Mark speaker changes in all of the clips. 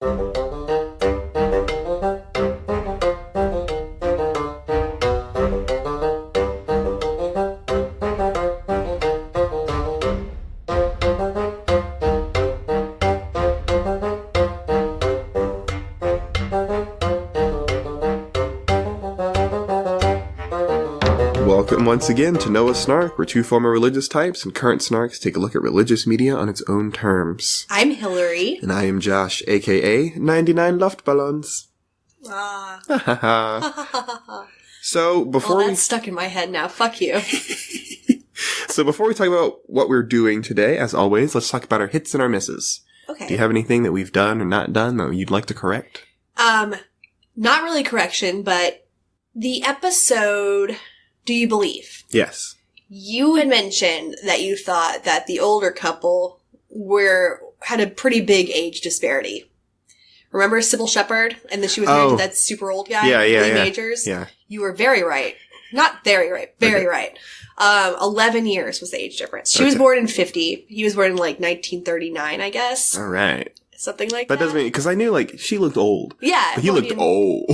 Speaker 1: Welcome once again to Noah's Snark, where two former religious types and current snarks take a look at religious media on its own terms.
Speaker 2: I'm Hillary.
Speaker 1: And I am Josh, aka 99 Luftballons. So before
Speaker 2: that's stuck in my head now. Fuck you.
Speaker 1: So before we talk about what we're doing today, as always, let's talk about our hits and our misses.
Speaker 2: Okay.
Speaker 1: Do you have anything that we've done or not done that you'd like to correct?
Speaker 2: Not really correction, but the episode Do You Believe?
Speaker 1: Yes.
Speaker 2: You had mentioned that you thought that the older couple had a pretty big age disparity. Remember Sybil Shepherd? And then she was married to that super old guy? Lee Majors?
Speaker 1: Yeah.
Speaker 2: You were very right. Not very right. Very right. 11 years was the age difference. She was born in 50. He was born in like 1939, I guess.
Speaker 1: All right.
Speaker 2: Something like that.
Speaker 1: That doesn't mean, because I knew like she looked old.
Speaker 2: Yeah.
Speaker 1: But he looked old.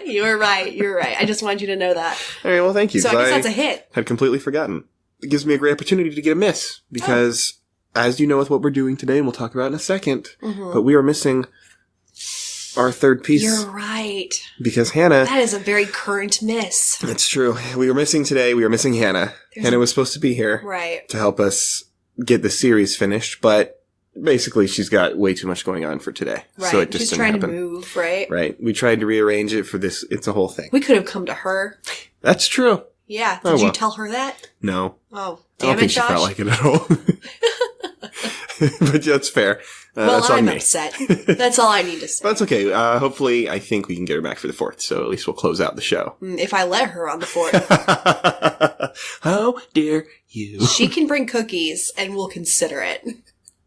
Speaker 2: You were right. You're right. I just wanted you to know that.
Speaker 1: All right. Well, thank you.
Speaker 2: So I guess that's a hit.
Speaker 1: Had completely forgotten. It gives me a great opportunity to get a miss because, as you know, with what we're doing today, and we'll talk about in a second, but we are missing our third piece.
Speaker 2: You're right.
Speaker 1: Because Hannah...
Speaker 2: That is a very current miss.
Speaker 1: It's true. We were missing today. We were missing Hannah. Hannah was supposed to be here.
Speaker 2: Right.
Speaker 1: To help us get the series finished, but basically she's got way too much going on for today.
Speaker 2: Right.
Speaker 1: So it just
Speaker 2: she's
Speaker 1: didn't
Speaker 2: trying
Speaker 1: happen.
Speaker 2: to move, right?
Speaker 1: Right. We tried to rearrange it for this. It's a whole thing.
Speaker 2: We could have come to her.
Speaker 1: That's true.
Speaker 2: Yeah. Did you tell her that?
Speaker 1: No.
Speaker 2: Oh,
Speaker 1: damn I don't think
Speaker 2: Josh.
Speaker 1: She felt like it at all. But that's fair.
Speaker 2: Well,
Speaker 1: that's
Speaker 2: I'm
Speaker 1: on me.
Speaker 2: upset. That's all I need to say.
Speaker 1: But that's okay. Hopefully, I think we can get her back for the 4th, so at least we'll close out the show.
Speaker 2: If I let her on the 4th.
Speaker 1: How dare you?
Speaker 2: She can bring cookies, and we'll consider it.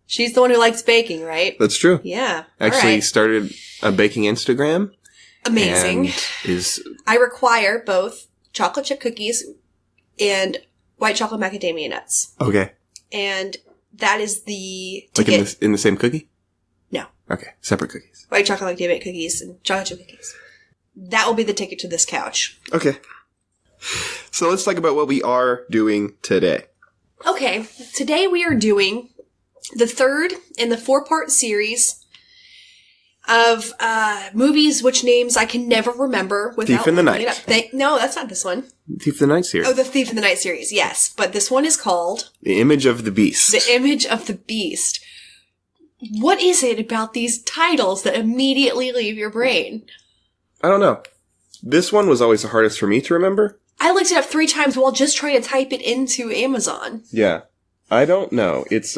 Speaker 2: She's the one who likes baking, right?
Speaker 1: That's true.
Speaker 2: Yeah.
Speaker 1: Actually started a baking Instagram.
Speaker 2: Amazing.
Speaker 1: And
Speaker 2: I require both chocolate chip cookies and white chocolate macadamia nuts.
Speaker 1: Okay.
Speaker 2: And that is the ticket.
Speaker 1: Like in the same cookie?
Speaker 2: No.
Speaker 1: Okay. Separate cookies.
Speaker 2: White chocolate macadamia cookies and chocolate chip cookies. That will be the ticket to this couch.
Speaker 1: Okay. So let's talk about what we are doing today.
Speaker 2: Okay. Today we are doing the third in the 4-part series of movies which names I can never remember without
Speaker 1: Thief in the Night.
Speaker 2: No, that's not this one.
Speaker 1: Thief in the Night series.
Speaker 2: Oh, the Thief in the Night series, yes. But this one is called...
Speaker 1: The Image of the Beast.
Speaker 2: The Image of the Beast. What is it about these titles that immediately leave your brain?
Speaker 1: I don't know. This one was always the hardest for me to remember.
Speaker 2: I looked it up 3 times while just trying to type it into Amazon.
Speaker 1: Yeah. I don't know. It's,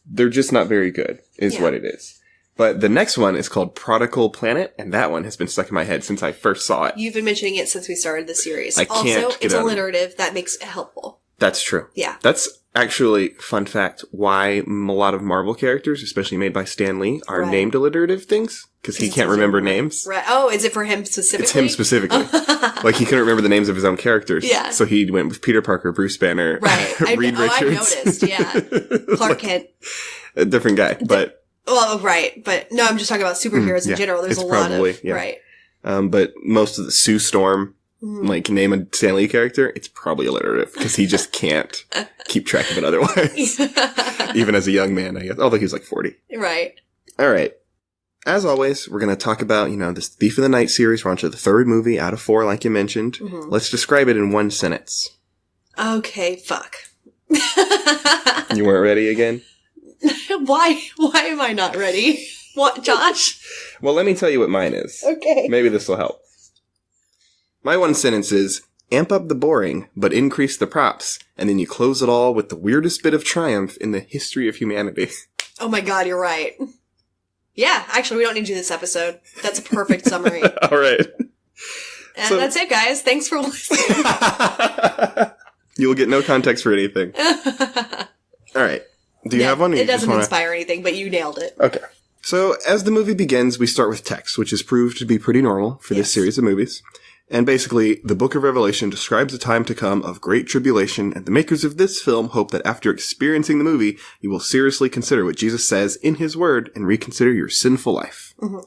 Speaker 1: they're just not very good, is what it is. But the next one is called Prodigal Planet, and that one has been stuck in my head since I first saw it.
Speaker 2: You've been mentioning it since we started the series.
Speaker 1: Also,
Speaker 2: it's alliterative. That makes it helpful.
Speaker 1: That's true.
Speaker 2: Yeah.
Speaker 1: That's actually, fun fact, why a lot of Marvel characters, especially made by Stan Lee, are named alliterative things. Because he can't remember names.
Speaker 2: Right. Oh, is it for him specifically?
Speaker 1: It's him specifically. Like, he couldn't remember the names of his own characters.
Speaker 2: Yeah.
Speaker 1: So he went with Peter Parker, Bruce Banner, Reed Richards.
Speaker 2: I noticed, yeah. Clark Kent.
Speaker 1: A different guy, but...
Speaker 2: Well, right. But, no, I'm just talking about superheroes in general. There's a lot of...
Speaker 1: Yeah.
Speaker 2: Right.
Speaker 1: But most of the Sue Storm, like, name a Stan Lee character, it's probably alliterative. Because he just can't keep track of it otherwise. Even as a young man, I guess. Although he was like 40.
Speaker 2: Right.
Speaker 1: All right. As always, we're going to talk about, this Thief in the Night series. We're on to the 3rd movie out of 4, like you mentioned. Mm-hmm. Let's describe it in 1 sentence.
Speaker 2: Okay, fuck.
Speaker 1: You weren't ready again?
Speaker 2: Why am I not ready? What, Josh?
Speaker 1: Well, let me tell you what mine is.
Speaker 2: Okay.
Speaker 1: Maybe this will help. My 1 sentence is, amp up the boring, but increase the props, and then you close it all with the weirdest bit of triumph in the history of humanity.
Speaker 2: Oh my god, you're right. Yeah, actually, we don't need to do this episode. That's a perfect summary.
Speaker 1: All right.
Speaker 2: And that's it, guys. Thanks for listening.
Speaker 1: You will get no context for anything. All right. Do you have one? Or
Speaker 2: it doesn't inspire anything, but you nailed it.
Speaker 1: Okay. So, as the movie begins, we start with text, which has proved to be pretty normal for this series of movies. And basically, the book of Revelation describes a time to come of great tribulation, and the makers of this film hope that after experiencing the movie, you will seriously consider what Jesus says in his word and reconsider your sinful life. Mm-hmm.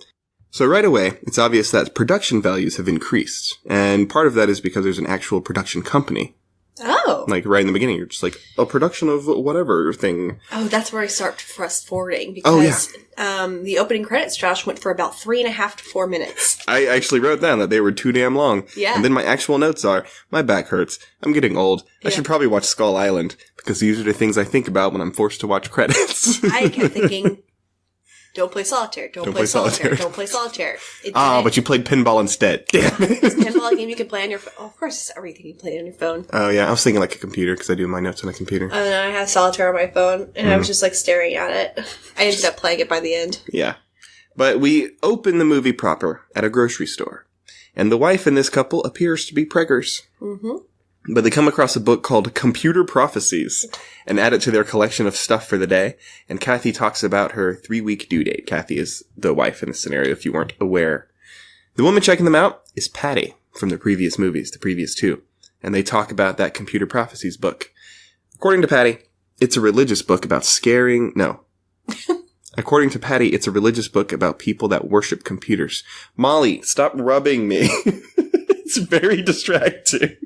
Speaker 1: So right away, it's obvious that production values have increased. And part of that is because there's an actual production company.
Speaker 2: Oh.
Speaker 1: Like right in the beginning, you're just like, a production of whatever thing.
Speaker 2: Oh, that's where I start fast forwarding. Because the opening credits, Josh, went for about 3.5 to 4 minutes.
Speaker 1: I actually wrote down that they were too damn long.
Speaker 2: Yeah.
Speaker 1: And then my actual notes are, my back hurts. I'm getting old. I should probably watch Skull Island. Because these are the things I think about when I'm forced to watch credits.
Speaker 2: I kept thinking, don't play solitaire. Don't play solitaire. Don't play solitaire.
Speaker 1: But you played pinball instead. Damn it.
Speaker 2: It's a pinball game you can play on your phone. Oh, of course, it's everything you play on your phone.
Speaker 1: Oh, yeah. I was thinking like a computer because I do my notes on a computer.
Speaker 2: And I had solitaire on my phone, and I was just like staring at it. I ended up playing it by the end.
Speaker 1: Yeah. But we open the movie proper at a grocery store. And the wife in this couple appears to be preggers. Mm-hmm. But they come across a book called Computer Prophecies and add it to their collection of stuff for the day. And Kathy talks about her 3-week due date. Kathy is the wife in this scenario, if you weren't aware. The woman checking them out is Patty from the previous movies, the previous 2. And they talk about that Computer Prophecies book. According to Patty, it's a religious book about According to Patty, it's a religious book about people that worship computers. Molly, stop rubbing me. It's very distracting.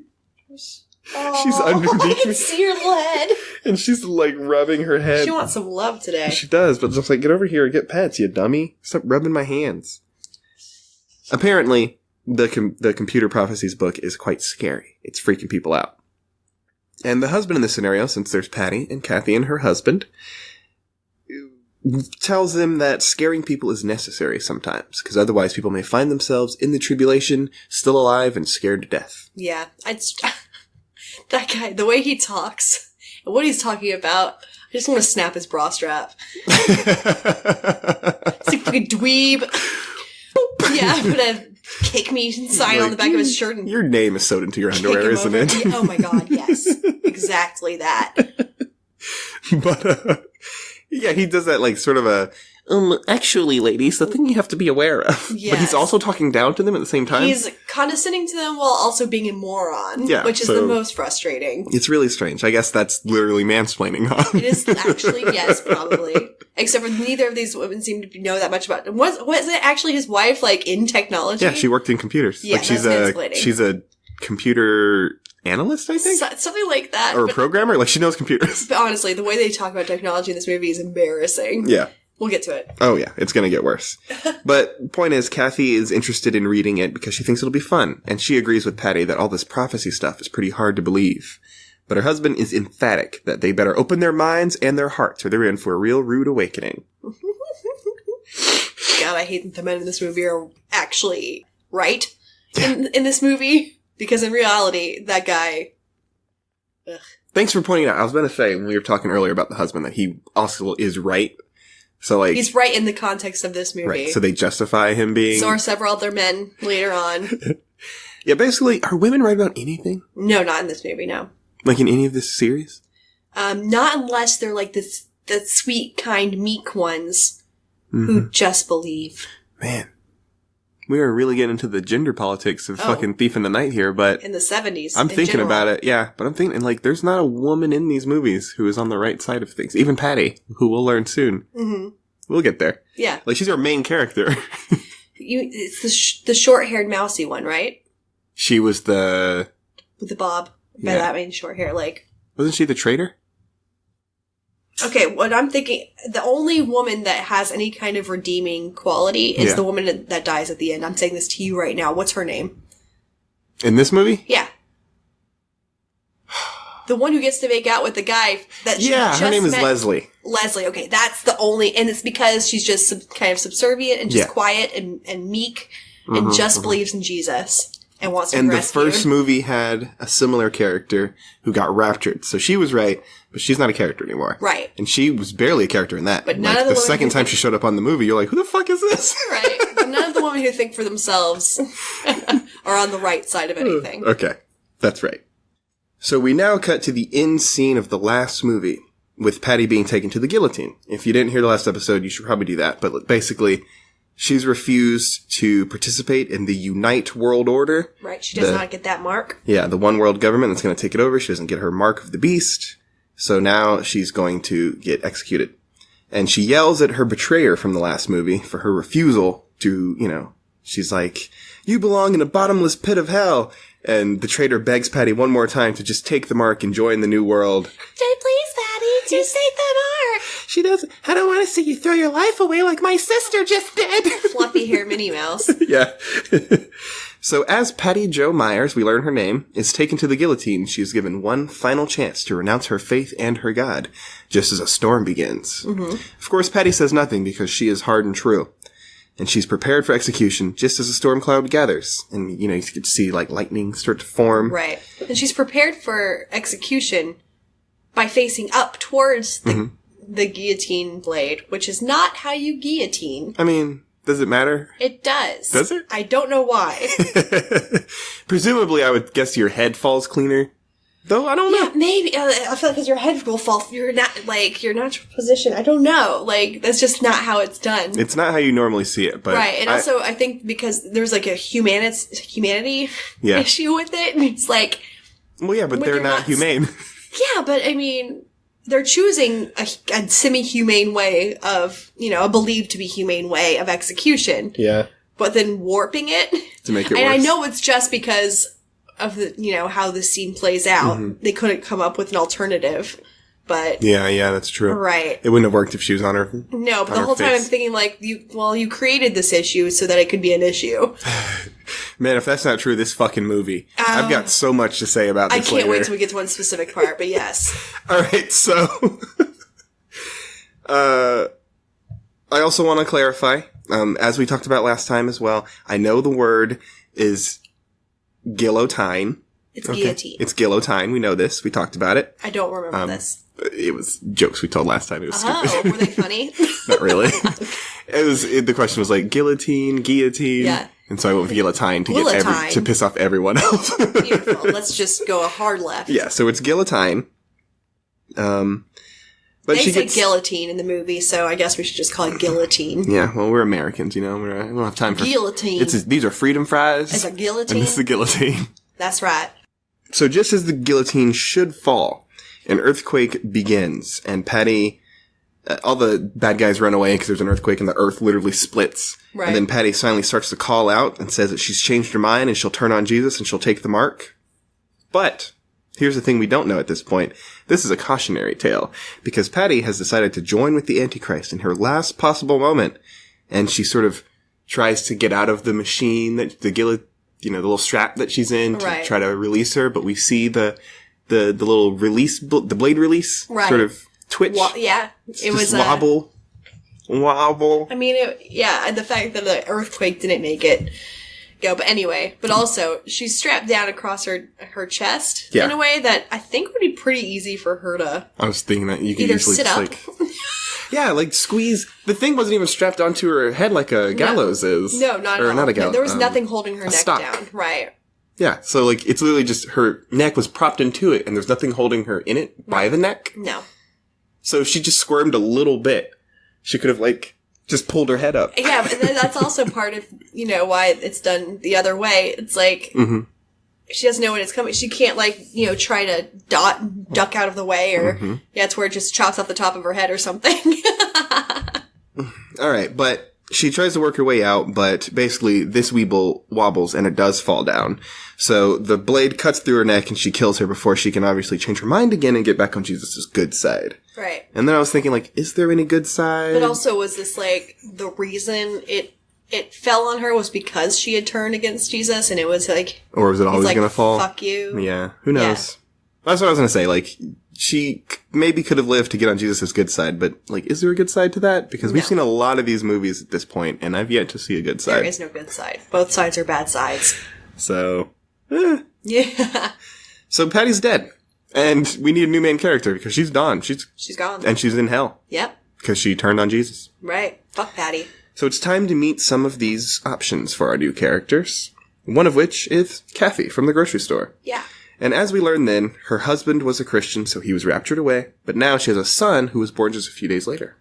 Speaker 1: She's underneath me.
Speaker 2: I can see your little head.
Speaker 1: And she's like rubbing her head.
Speaker 2: She wants some love today.
Speaker 1: She does, but just like, get over here and get pets, you dummy. Stop rubbing my hands. Apparently, the Computer Prophecies book is quite scary. It's freaking people out. And the husband in this scenario, since there's Patty and Kathy and her husband, tells them that scaring people is necessary sometimes, because otherwise people may find themselves in the tribulation, still alive and scared to death.
Speaker 2: Yeah, that guy, the way he talks, and what he's talking about, I just want to snap his bra strap. It's like fucking dweeb. Yeah, put a kick me sign on the back of his shirt. And
Speaker 1: your name is sewed into your underwear, isn't it?
Speaker 2: Yeah, oh my god, yes. Exactly that.
Speaker 1: But, yeah, he does that like sort of a, actually, ladies, the thing you have to be aware of. Yes. But he's also talking down to them at the same time.
Speaker 2: He's condescending to them while also being a moron. Yeah, which is the most frustrating.
Speaker 1: It's really strange. I guess that's literally mansplaining, huh?
Speaker 2: It is actually, yes, probably. Except for neither of these women seem to know that much about it. Was it actually his wife, like, in technology?
Speaker 1: Yeah, she worked in computers. Yeah, like, she's a computer analyst, I think?
Speaker 2: Something like that.
Speaker 1: Or a programmer? Like, she knows computers.
Speaker 2: But honestly, the way they talk about technology in this movie is embarrassing.
Speaker 1: Yeah.
Speaker 2: We'll get to it.
Speaker 1: Oh, yeah. It's going to get worse. But point is, Kathy is interested in reading it because she thinks it'll be fun. And she agrees with Patty that all this prophecy stuff is pretty hard to believe. But her husband is emphatic that they better open their minds and their hearts or they're in for a real rude awakening.
Speaker 2: God, I hate that the men in this movie are actually right in this movie. Because in reality, that guy... Ugh.
Speaker 1: Thanks for pointing out. I was going to say, when we were talking earlier about the husband, that he also is right. So, like...
Speaker 2: He's right in the context of this movie.
Speaker 1: Right, so they justify him being...
Speaker 2: So are several other men later on.
Speaker 1: Yeah, basically, are women right about anything?
Speaker 2: No, not in this movie, no.
Speaker 1: Like in any of this series?
Speaker 2: Not unless they're like the sweet, kind, meek ones who just believe.
Speaker 1: Man. We are really getting into the gender politics of fucking Thief in the Night here, but...
Speaker 2: In the 70s.
Speaker 1: I'm thinking about it, yeah. But I'm thinking, like, there's not a woman in these movies who is on the right side of things. Even Patty, who we'll learn soon. Mm-hmm. We'll get there.
Speaker 2: Yeah.
Speaker 1: Like, she's our main character.
Speaker 2: It's the short-haired mousy one, right?
Speaker 1: She was the...
Speaker 2: With the bob. By that I mean short hair, like...
Speaker 1: Wasn't she the traitor?
Speaker 2: Okay, what I'm thinking, the only woman that has any kind of redeeming quality is the woman that dies at the end. I'm saying this to you right now. What's her name?
Speaker 1: In this movie?
Speaker 2: Yeah. The one who gets to make out with the guy that she just
Speaker 1: her name is Leslie.
Speaker 2: Leslie, okay. That's the only... And it's because she's just kind of subservient and just quiet and meek and just believes in Jesus. And wants to be rescued.
Speaker 1: The first movie had a similar character who got raptured. So she was right, but she's not a character anymore.
Speaker 2: Right.
Speaker 1: And she was barely a character in that.
Speaker 2: But none of the
Speaker 1: second time she showed up on the movie, you're like, who the fuck is this?
Speaker 2: Right. But none of the women who think for themselves are on the right side of anything.
Speaker 1: Okay. That's right. So we now cut to the end scene of the last movie, with Patty being taken to the guillotine. If you didn't hear the last episode, you should probably do that. But basically, She's refused to participate in the Unite World Order.
Speaker 2: Right, she does not get that mark.
Speaker 1: Yeah, the one world government that's going to take it over. She doesn't get her mark of the beast. So now she's going to get executed. And she yells at her betrayer from the last movie for her refusal to, she's like, "You belong in a bottomless pit of hell." And the traitor begs Patty one more time to just take the mark and join the new world.
Speaker 2: Please, Patty, just take the mark.
Speaker 1: She doesn't. "I don't want to see you throw your life away like my sister just did."
Speaker 2: Fluffy hair Minnie Mouse.
Speaker 1: Yeah. So as Patty Jo Myers, we learn her name, is taken to the guillotine, she is given one final chance to renounce her faith and her God, just as a storm begins. Mm-hmm. Of course, Patty says nothing because she is hard and true. And she's prepared for execution just as a storm cloud gathers. And, you get to see, lightning start to form.
Speaker 2: Right. And she's prepared for execution by facing up towards the guillotine blade, which is not how you guillotine.
Speaker 1: I mean, does it matter?
Speaker 2: It does.
Speaker 1: Does it?
Speaker 2: I don't know why.
Speaker 1: Presumably, I would guess your head falls cleaner. Though, I don't know.
Speaker 2: Yeah, maybe. I feel like because your head will fall, your natural position. I don't know. That's just not how it's done.
Speaker 1: It's not how you normally see it, but...
Speaker 2: Right, and also, I think because there's, a humanity issue with it, it's like...
Speaker 1: Well, yeah, but they're not humane.
Speaker 2: Yeah, but, they're choosing a semi-humane way of, a believed to be humane way of execution.
Speaker 1: Yeah.
Speaker 2: But then warping it.
Speaker 1: To make it worse.
Speaker 2: And I know it's just because of the, how the scene plays out. Mm-hmm. They couldn't come up with an alternative, but... Yeah,
Speaker 1: that's true.
Speaker 2: Right.
Speaker 1: It wouldn't have worked if she was on her
Speaker 2: No, but the whole time I'm thinking, you created this issue so that it could be an issue.
Speaker 1: Man, if that's not true, this fucking movie. I've got so much to say about this
Speaker 2: I can't wait till we get to one specific part, but yes.
Speaker 1: Alright, so... I also want to clarify, as we talked about last time as well, I know the word is... guillotine.
Speaker 2: It's guillotine.
Speaker 1: It's guillotine. We know this. We talked about it.
Speaker 2: I don't remember this.
Speaker 1: It was jokes we told last time. It was stupid.
Speaker 2: Were they funny?
Speaker 1: Not really. The question was guillotine.
Speaker 2: Yeah.
Speaker 1: And so I went with guillotine to piss off everyone else.
Speaker 2: Beautiful. Let's just go a hard left.
Speaker 1: Yeah, so it's guillotine.
Speaker 2: But they say guillotine in the movie, so I guess we should just call it guillotine.
Speaker 1: Yeah, well, we're Americans, we don't have time for...
Speaker 2: Guillotine.
Speaker 1: These are freedom fries.
Speaker 2: It's a guillotine?
Speaker 1: And this is a guillotine.
Speaker 2: That's right.
Speaker 1: So just as the guillotine should fall, an earthquake begins, and Patty... all the bad guys run away because there's an earthquake and the earth literally splits.
Speaker 2: Right.
Speaker 1: And then Patty finally starts to call out and says that she's changed her mind and she'll turn on Jesus and she'll take the mark. But... here's the thing we don't know at this point. This is a cautionary tale, because Patty has decided to join with the Antichrist in her last possible moment, and she sort of tries to get out of the machine, the little strap that she's in to try to release her, but we see the little release, the blade release sort of twitch.
Speaker 2: It was
Speaker 1: wobble.
Speaker 2: The fact that the earthquake didn't make it go. But anyway, also she's strapped down across her chest in a way that I think would be pretty easy for her to...
Speaker 1: I was thinking that you could
Speaker 2: either
Speaker 1: easily
Speaker 2: sit up.
Speaker 1: Squeeze. The thing wasn't even strapped onto her head like a gallows is.
Speaker 2: No, not at all.
Speaker 1: Not a gallows.
Speaker 2: There was nothing holding her neck
Speaker 1: stock.
Speaker 2: down. Right.
Speaker 1: Yeah, so it's literally just her neck was propped into it and there's nothing holding her in it by the neck.
Speaker 2: No.
Speaker 1: So if she just squirmed a little bit, she could have just pulled her head up.
Speaker 2: Yeah, but that's also part of, why it's done the other way. It's she doesn't know when it's coming. She can't, try to duck out of the way or, it's where it just chops off the top of her head or something.
Speaker 1: All right, but she tries to work her way out, but basically this weeble wobbles and it does fall down. So the blade cuts through her neck and she kills her before she can obviously change her mind again and get back on Jesus' good side.
Speaker 2: Right.
Speaker 1: And then I was thinking, is there any good side?
Speaker 2: But also, was this, the reason it fell on her was because she had turned against Jesus and it was
Speaker 1: or was it always going to fall?
Speaker 2: Fuck you.
Speaker 1: Yeah. Who knows? Yeah. That's what I was going to say. She maybe could have lived to get on Jesus' good side, but, is there a good side to that? Because we've seen a lot of these movies at this point, and I've yet to see a good side.
Speaker 2: There is no good side. Both sides are bad sides.
Speaker 1: So,
Speaker 2: Yeah.
Speaker 1: So Patty's dead. And we need a new main character, because she's gone. She's
Speaker 2: gone.
Speaker 1: And she's in hell.
Speaker 2: Yep.
Speaker 1: Because she turned on Jesus.
Speaker 2: Right. Fuck Patty.
Speaker 1: So it's time to meet some of these options for our new characters. One of which is Kathy from the grocery store.
Speaker 2: Yeah.
Speaker 1: And as we learn then, her husband was a Christian, so he was raptured away. But now she has a son who was born just a few days later.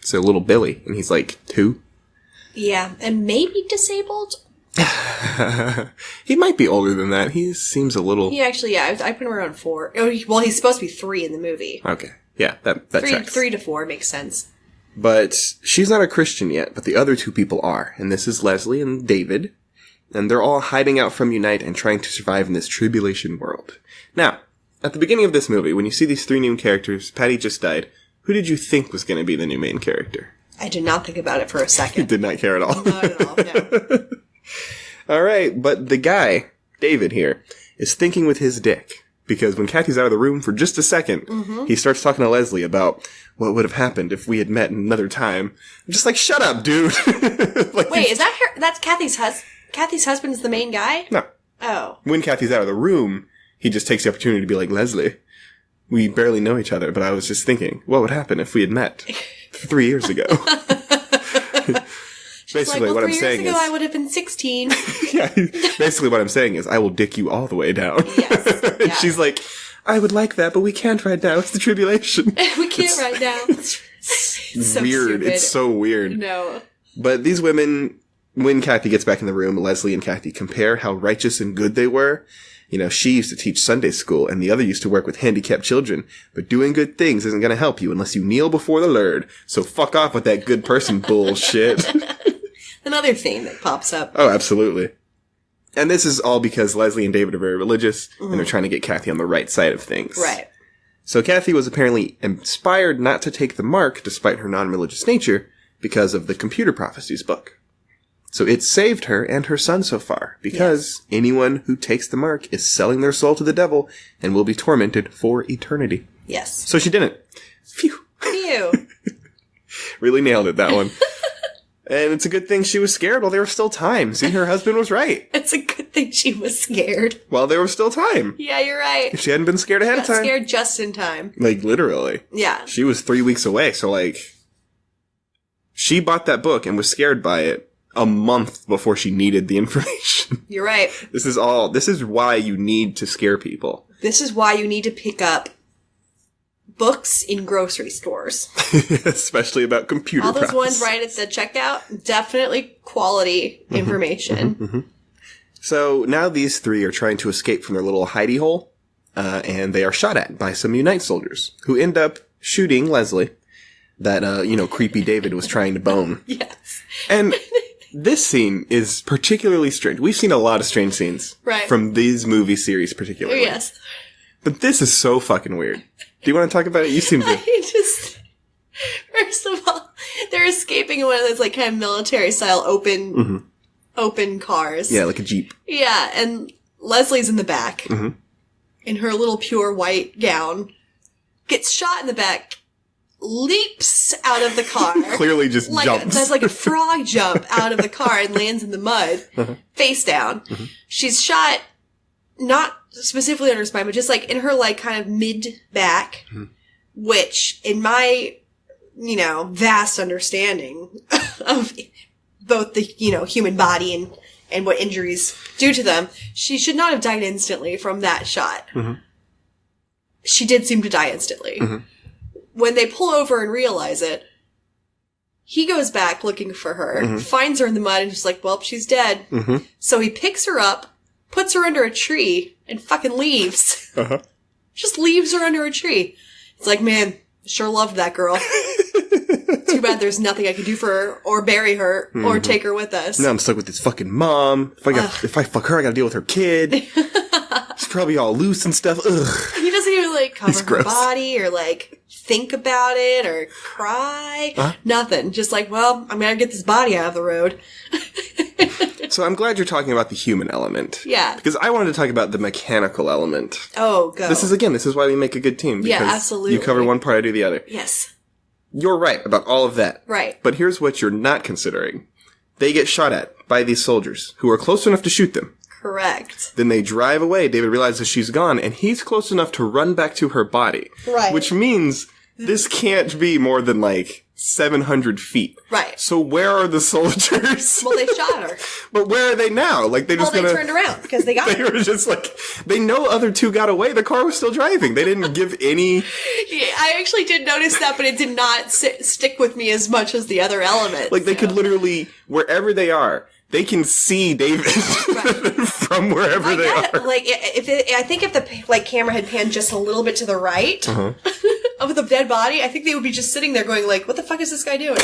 Speaker 1: So little Billy, and he's 2.
Speaker 2: Yeah, and maybe disabled?
Speaker 1: He might be older than that. He seems a little...
Speaker 2: He actually, yeah, I put him around 4. Oh, well, he's supposed to be 3 in the movie.
Speaker 1: Okay. Yeah, that checks.
Speaker 2: 3 to 4 makes sense.
Speaker 1: But she's not a Christian yet, but the other 2 people are. And this is Leslie and David. And they're all hiding out from Unite and trying to survive in this tribulation world. Now, at the beginning of this movie, when you see these 3 new characters, Patty just died, who did you think was going to be the new main character?
Speaker 2: I did not think about it for a second.
Speaker 1: You did not care at all.
Speaker 2: Not at all, no.
Speaker 1: All right, but the guy, David here, is thinking with his dick. Because when Kathy's out of the room for just a second, he starts talking to Leslie about what would have happened if we had met another time. I'm just like, shut up, dude.
Speaker 2: Like, wait, is that her? That's Kathy's husband? Kathy's husband's the main guy?
Speaker 1: No.
Speaker 2: Oh.
Speaker 1: When Kathy's out of the room, he just takes the opportunity to be like, Leslie, we barely know each other, but I was just thinking, what would happen if we had met 3 years ago? Basically,
Speaker 2: like, well,
Speaker 1: what I'm saying is, 3 years ago,
Speaker 2: I would have been 16.
Speaker 1: Yeah, basically what I'm saying is, I will dick you all the way down. Yes. And yeah. She's like, I would like that, but we can't right now. It's the tribulation.
Speaker 2: We can't right now. It's so
Speaker 1: weird.
Speaker 2: Stupid.
Speaker 1: It's so weird.
Speaker 2: No.
Speaker 1: But these women, when Kathy gets back in the room, Leslie and Kathy compare how righteous and good they were. You know, she used to teach Sunday school, and the other used to work with handicapped children. But doing good things isn't going to help you unless you kneel before the Lord. So fuck off with that good person bullshit.
Speaker 2: Another theme that pops up.
Speaker 1: Oh, absolutely. And this is all because Leslie and David are very religious, and they're trying to get Kathy on the right side of things.
Speaker 2: Right.
Speaker 1: So Kathy was apparently inspired not to take the mark, despite her non-religious nature, because of the Computer Prophecies book. So it saved her and her son so far, because anyone who takes the mark is selling their soul to the devil and will be tormented for eternity.
Speaker 2: Yes.
Speaker 1: So she didn't. Phew.
Speaker 2: Phew.
Speaker 1: Really nailed it, that one. And it's a good thing she was scared while there was still time. See, her husband was right.
Speaker 2: It's a good thing she was scared.
Speaker 1: While there was still time.
Speaker 2: Yeah, you're right.
Speaker 1: If she hadn't been scared ahead of time.
Speaker 2: Scared just in time.
Speaker 1: Like, literally.
Speaker 2: Yeah.
Speaker 1: She was 3 weeks away, so like, she bought that book and was scared by it a month before she needed the information.
Speaker 2: You're right.
Speaker 1: This is why you need to scare people.
Speaker 2: This is why you need to pick up books in grocery stores.
Speaker 1: Especially about computer
Speaker 2: All those
Speaker 1: prophecies.
Speaker 2: ones right at the checkout, definitely quality information.
Speaker 1: So now these 3 are trying to escape from their little hidey hole, and they are shot at by some Unite soldiers, who end up shooting Leslie, that, creepy David was trying to bone.
Speaker 2: Yes.
Speaker 1: And this scene is particularly strange. We've seen a lot of strange scenes.
Speaker 2: Right.
Speaker 1: From these movie series particularly.
Speaker 2: Yes.
Speaker 1: But this is so fucking weird. Do you want to talk about it? You seem to...
Speaker 2: First of all, they're escaping in one of those, like, kind of military-style open cars.
Speaker 1: Yeah, like a Jeep.
Speaker 2: Yeah, and Leslie's in the back. In her little pure white gown. Gets shot in the back. Leaps out of the car.
Speaker 1: Clearly just jumps.
Speaker 2: Does like a frog jump out of the car and lands in the mud. Face down. She's shot, not specifically on her spine, but just like in her like kind of mid-back, which in my, vast understanding of both the, human body and what injuries do to them, she should not have died instantly from that shot. She did seem to die instantly. When they pull over and realize it, he goes back looking for her, finds her in the mud, and just like, well, she's dead. So he picks her up, puts her under a tree, and fucking leaves. Just leaves her under a tree. It's like, man, sure loved that girl. Too bad there's nothing I can do for her, or bury her, or take her with us.
Speaker 1: Now I'm stuck with this fucking mom. If I fuck her, I gotta deal with her kid. She's probably all loose and stuff. Ugh.
Speaker 2: He doesn't even, like, cover her body, or, like, think about it, or cry. Nothing. Just like, well, I'm gonna get this body out of the road.
Speaker 1: So I'm glad you're talking about the human element.
Speaker 2: Yeah.
Speaker 1: Because I wanted to talk about the mechanical element.
Speaker 2: Oh, go.
Speaker 1: This is why we make a good team.
Speaker 2: Yeah, absolutely.
Speaker 1: You cover one part, I do the other.
Speaker 2: Yes.
Speaker 1: You're right about all of that.
Speaker 2: Right.
Speaker 1: But here's what you're not considering. They get shot at by these soldiers, who are close enough to shoot them.
Speaker 2: Correct.
Speaker 1: Then they drive away. David realizes she's gone, and he's close enough to run back to her body.
Speaker 2: Right.
Speaker 1: Which means this can't be more than, like, 700 feet.
Speaker 2: Right.
Speaker 1: So where are the soldiers?
Speaker 2: Well, they shot her.
Speaker 1: But where are they now? Like, they just
Speaker 2: they turned around because they got her.
Speaker 1: They were just like, they know other two got away. The car was still driving. They didn't give any...
Speaker 2: Yeah, I actually did notice that, but it did not stick with me as much as the other elements.
Speaker 1: Like, they could literally, wherever they are, they can see David from wherever they are.
Speaker 2: Like, I think if the camera had panned just a little bit to the right of the dead body, I think they would be just sitting there going like, what the fuck is this guy doing?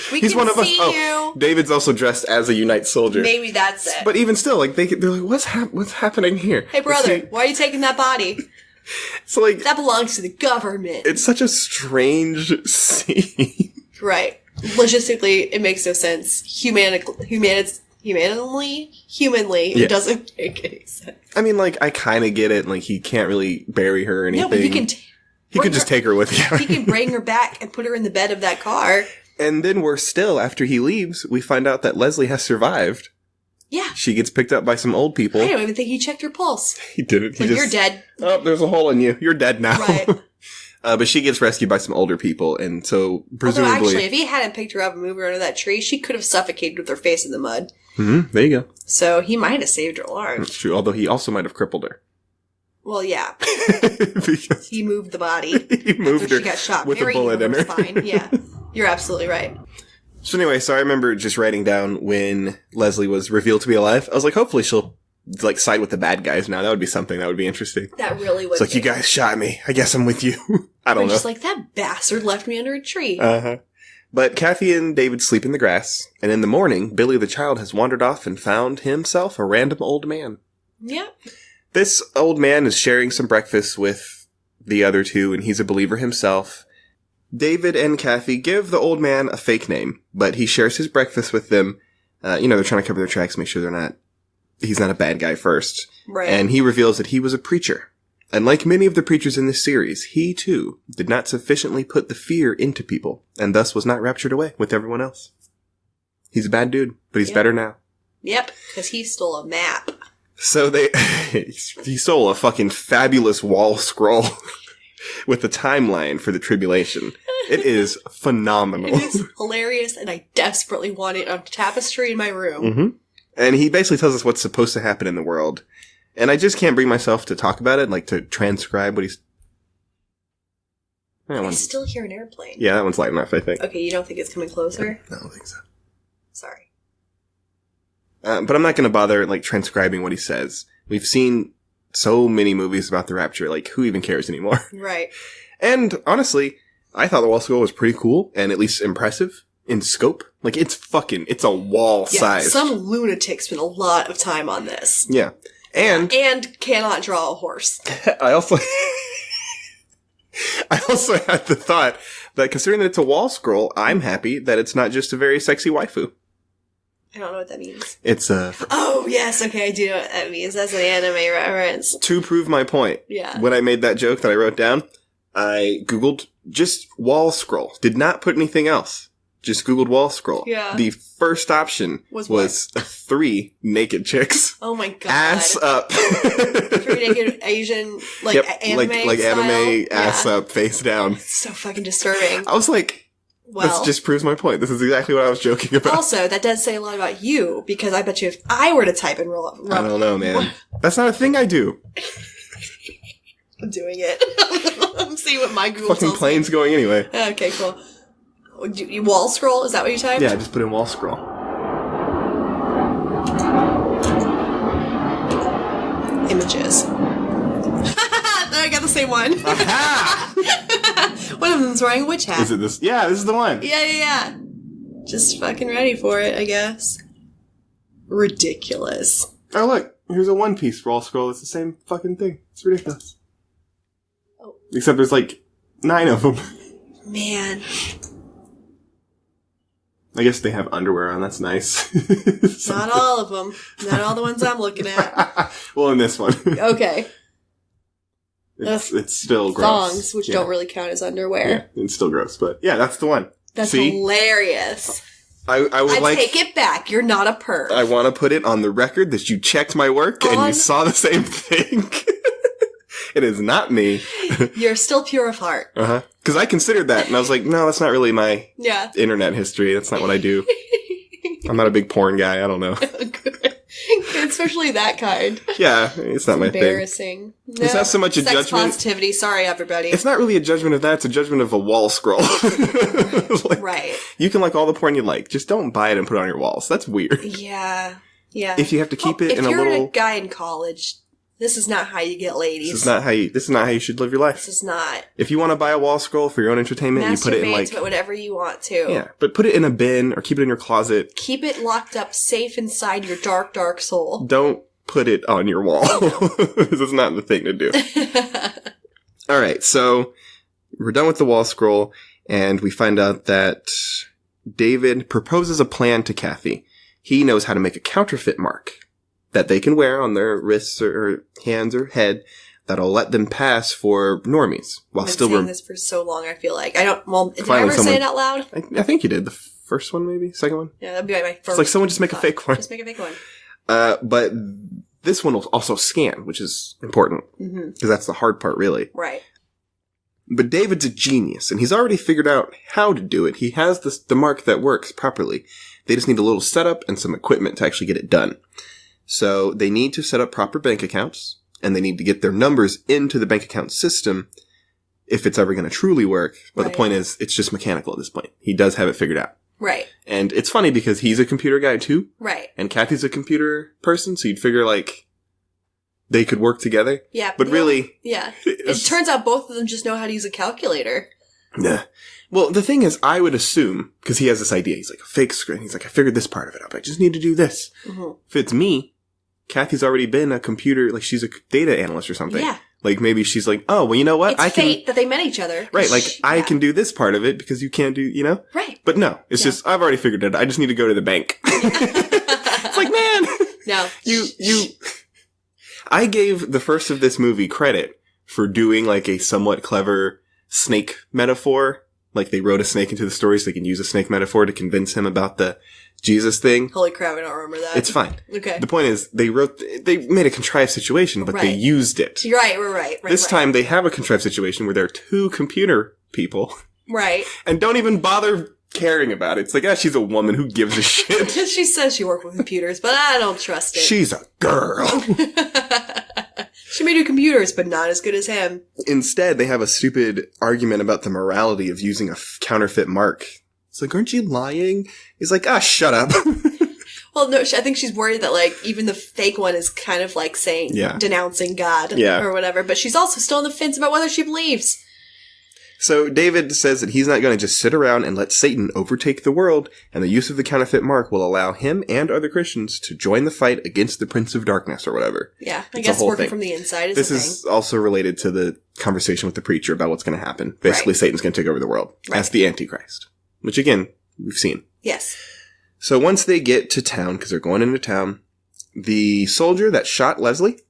Speaker 1: He's one of us. Oh, David's also dressed as a Unite soldier.
Speaker 2: Maybe that's it.
Speaker 1: But even still, like, they're like, what's happening here?
Speaker 2: Hey, brother, why are you taking that body?
Speaker 1: So, like...
Speaker 2: That belongs to the government.
Speaker 1: It's such a strange scene.
Speaker 2: Right. Logistically, it makes no sense. Humanly, it doesn't make any sense.
Speaker 1: I mean, like, I kind of get it. Like, he can't really bury her or anything. No, but he could just take her with him.
Speaker 2: He can bring her back and put her in the bed of that car.
Speaker 1: And then after he leaves, we find out that Leslie has survived.
Speaker 2: Yeah.
Speaker 1: She gets picked up by some old people.
Speaker 2: I don't even think he checked her pulse.
Speaker 1: He didn't.
Speaker 2: You're dead.
Speaker 1: Oh, there's a hole in you. You're dead now.
Speaker 2: Right.
Speaker 1: But she gets rescued by some older people, and so presumably...
Speaker 2: Although actually, if he hadn't picked her up and moved her under that tree, she could have suffocated with her face in the mud.
Speaker 1: Mm-hmm. There you go.
Speaker 2: So he might have saved her life.
Speaker 1: That's true, although he also might have crippled her.
Speaker 2: Well, yeah. He moved the body.
Speaker 1: He moved her
Speaker 2: she got shot
Speaker 1: with a bullet in her
Speaker 2: spine. Yeah, you're absolutely right.
Speaker 1: So anyway, I remember just writing down when Leslie was revealed to be alive. I was like, hopefully she'll like side with the bad guys now. That would be something that would be interesting.
Speaker 2: That really would.
Speaker 1: It's like, you guys shot me. I guess I'm with you. I don't know.
Speaker 2: Just like, that bastard left me under a tree.
Speaker 1: Uh-huh. But Kathy and David sleep in the grass, and in the morning, Billy the child has wandered off and found himself a random old man.
Speaker 2: Yeah.
Speaker 1: This old man is sharing some breakfast with the other two, and he's a believer himself. David and Kathy give the old man a fake name, but he shares his breakfast with them. They're trying to cover their tracks, make sure he's not a bad guy first.
Speaker 2: Right.
Speaker 1: And he reveals that he was a preacher. And like many of the preachers in this series, he too did not sufficiently put the fear into people, and thus was not raptured away with everyone else. He's a bad dude, but he's better now. Yep,
Speaker 2: because he stole a map.
Speaker 1: So he stole a fucking fabulous wall scroll with the timeline for the tribulation. It is phenomenal.
Speaker 2: It is hilarious, and I desperately want it on tapestry in my room.
Speaker 1: Mm-hmm. And he basically tells us what's supposed to happen in the world. And I just can't bring myself to talk about it, like to transcribe what he's...
Speaker 2: I still hear an airplane.
Speaker 1: Yeah, that one's light enough, I think.
Speaker 2: Okay, you don't think it's coming closer?
Speaker 1: I don't think so.
Speaker 2: Sorry.
Speaker 1: But I'm not going to bother, like, transcribing what he says. We've seen so many movies about the rapture, like, who even cares anymore?
Speaker 2: Right.
Speaker 1: And, honestly, I thought the wall scroll was pretty cool, and at least impressive in scope. Like, it's a wall size.
Speaker 2: Some lunatic spent a lot of time on this.
Speaker 1: Yeah. And
Speaker 2: cannot draw a horse.
Speaker 1: I also had the thought that considering that it's a wall scroll, I'm happy that it's not just a very sexy waifu.
Speaker 2: I don't know what that means.
Speaker 1: It's a...
Speaker 2: Oh, yes, okay, I do know what that means. That's an anime reference.
Speaker 1: To prove my point, when I made that joke that I wrote down, I Googled just wall scroll. Did not put anything else. Just Googled wall scroll.
Speaker 2: Yeah.
Speaker 1: The first option was 3 naked chicks.
Speaker 2: Oh my god.
Speaker 1: Ass up.
Speaker 2: 3 naked Asian, anime
Speaker 1: like
Speaker 2: style?
Speaker 1: Anime, ass up, face down.
Speaker 2: It's so fucking disturbing.
Speaker 1: I was like, this just proves my point. This is exactly what I was joking about.
Speaker 2: Also, that does say a lot about you, because I bet you if I were to type in roll up...
Speaker 1: I don't know, man. That's not a thing I do.
Speaker 2: I'm doing it. I'm seeing what my Google
Speaker 1: fucking plane's going anyway.
Speaker 2: Okay, cool. Wall scroll? Is that what you typed?
Speaker 1: Yeah, I just put in wall scroll.
Speaker 2: Images. I got the same one. One of them's wearing a witch hat.
Speaker 1: Is it this? Yeah, this is the one.
Speaker 2: Yeah. Just fucking ready for it, I guess. Ridiculous.
Speaker 1: Oh, look. Here's a One Piece wall scroll. It's the same fucking thing. It's ridiculous. Oh. Except there's 9 of them.
Speaker 2: Man.
Speaker 1: I guess they have underwear on. That's nice.
Speaker 2: Not all of them. Not all the ones I'm looking at.
Speaker 1: Well, in this one.
Speaker 2: Okay.
Speaker 1: It's still gross.
Speaker 2: Thongs, which don't really count as underwear.
Speaker 1: Yeah, it's still gross. But yeah, that's the one.
Speaker 2: That's hilarious.
Speaker 1: I
Speaker 2: take it back. You're not a perv.
Speaker 1: I want to put it on the record that you checked my work and you saw the same thing. It is not me.
Speaker 2: You're still pure of heart.
Speaker 1: Uh-huh. Because I considered that, and I was like, no, that's not really my internet history. That's not what I do. I'm not a big porn guy. I don't know.
Speaker 2: Especially that kind.
Speaker 1: Yeah, it's not my thing.
Speaker 2: Embarrassing. No,
Speaker 1: it's not so much a
Speaker 2: sex
Speaker 1: judgment.
Speaker 2: Positivity. Sorry, everybody.
Speaker 1: It's not really a judgment of that. It's a judgment of a wall scroll. Like, right. You can like all the porn you like. Just don't buy it and put it on your walls. That's weird.
Speaker 2: Yeah. Yeah.
Speaker 1: If you have to keep it in a little...
Speaker 2: If you're a guy in college... This is not how you get ladies.
Speaker 1: This is not how you should live your life.
Speaker 2: This is not.
Speaker 1: If you want to buy a wall scroll for your own entertainment, you put it in like...
Speaker 2: Masturbate, whatever you want to.
Speaker 1: Yeah, but put it in a bin or keep it in your closet.
Speaker 2: Keep it locked up safe inside your dark, dark soul.
Speaker 1: Don't put it on your wall. This is not the thing to do. Alright, so we're done with the wall scroll, and we find out that David proposes a plan to Kathy. He knows how to make a counterfeit mark that they can wear on their wrists or hands or head that'll let them pass for normies while
Speaker 2: I've been
Speaker 1: still
Speaker 2: saying this for so long. I feel like I don't. Well, did I ever say it out loud?
Speaker 1: I think you did. The first one, maybe second one.
Speaker 2: Yeah, that'd be my first.
Speaker 1: It's like someone just make a fake one.
Speaker 2: Just make a fake one.
Speaker 1: But this one will also scan, which is important because that's the hard part, really.
Speaker 2: Right.
Speaker 1: But David's a genius, and he's already figured out how to do it. He has the mark that works properly. They just need a little setup and some equipment to actually get it done. So they need to set up proper bank accounts, and they need to get their numbers into the bank account system if it's ever going to truly work. But the point is, it's just mechanical at this point. He does have it figured out.
Speaker 2: Right.
Speaker 1: And it's funny because he's a computer guy too.
Speaker 2: Right.
Speaker 1: And Kathy's a computer person, so you'd figure like they could work together.
Speaker 2: Yeah.
Speaker 1: But really...
Speaker 2: Yeah. It turns out both of them just know how to use a calculator.
Speaker 1: Nah. Well, the thing is, I would assume, because he has this idea, he's like a fake screen, he's like, I figured this part of it out, I just need to do this. If it's me, Kathy's already been a computer, like she's a data analyst or something. Yeah. Like maybe she's like, oh, well, you know what?
Speaker 2: It's fate that they met each other.
Speaker 1: Right, like I can do this part of it because you can't do, you know?
Speaker 2: Right.
Speaker 1: But no, it's just, I've already figured it out. I just need to go to the bank. It's like, man.
Speaker 2: No.
Speaker 1: I gave the first of this movie credit for doing like a somewhat clever snake metaphor. Like they wrote a snake into the story so they can use a snake metaphor to convince him about the Jesus thing.
Speaker 2: Holy crap, I don't remember that.
Speaker 1: It's fine.
Speaker 2: Okay.
Speaker 1: The point is, they made a contrived situation, but they used it.
Speaker 2: You're right.
Speaker 1: This time they have a contrived situation where there are two computer people.
Speaker 2: Right.
Speaker 1: And don't even bother caring about it. It's like, she's a woman. Who gives a shit?
Speaker 2: She says she worked with computers, but I don't trust it.
Speaker 1: She's a girl.
Speaker 2: She may do computers, but not as good as him.
Speaker 1: Instead, they have a stupid argument about the morality of using a counterfeit mark. It's like, aren't you lying? He's like, shut up.
Speaker 2: Well, no, I think she's worried that, like, even the fake one is kind of like saying, denouncing God or whatever. But she's also still on the fence about whether she believes.
Speaker 1: So David says that he's not going to just sit around and let Satan overtake the world, and the use of the counterfeit mark will allow him and other Christians to join the fight against the Prince of Darkness or whatever.
Speaker 2: Yeah, I guess working from the inside is
Speaker 1: This is also related to the conversation with the preacher about what's going to happen. Basically, Satan's going to take over the world as the Antichrist, which again, we've seen.
Speaker 2: Yes.
Speaker 1: So once they get to town, because they're going into town, the soldier that shot Leslie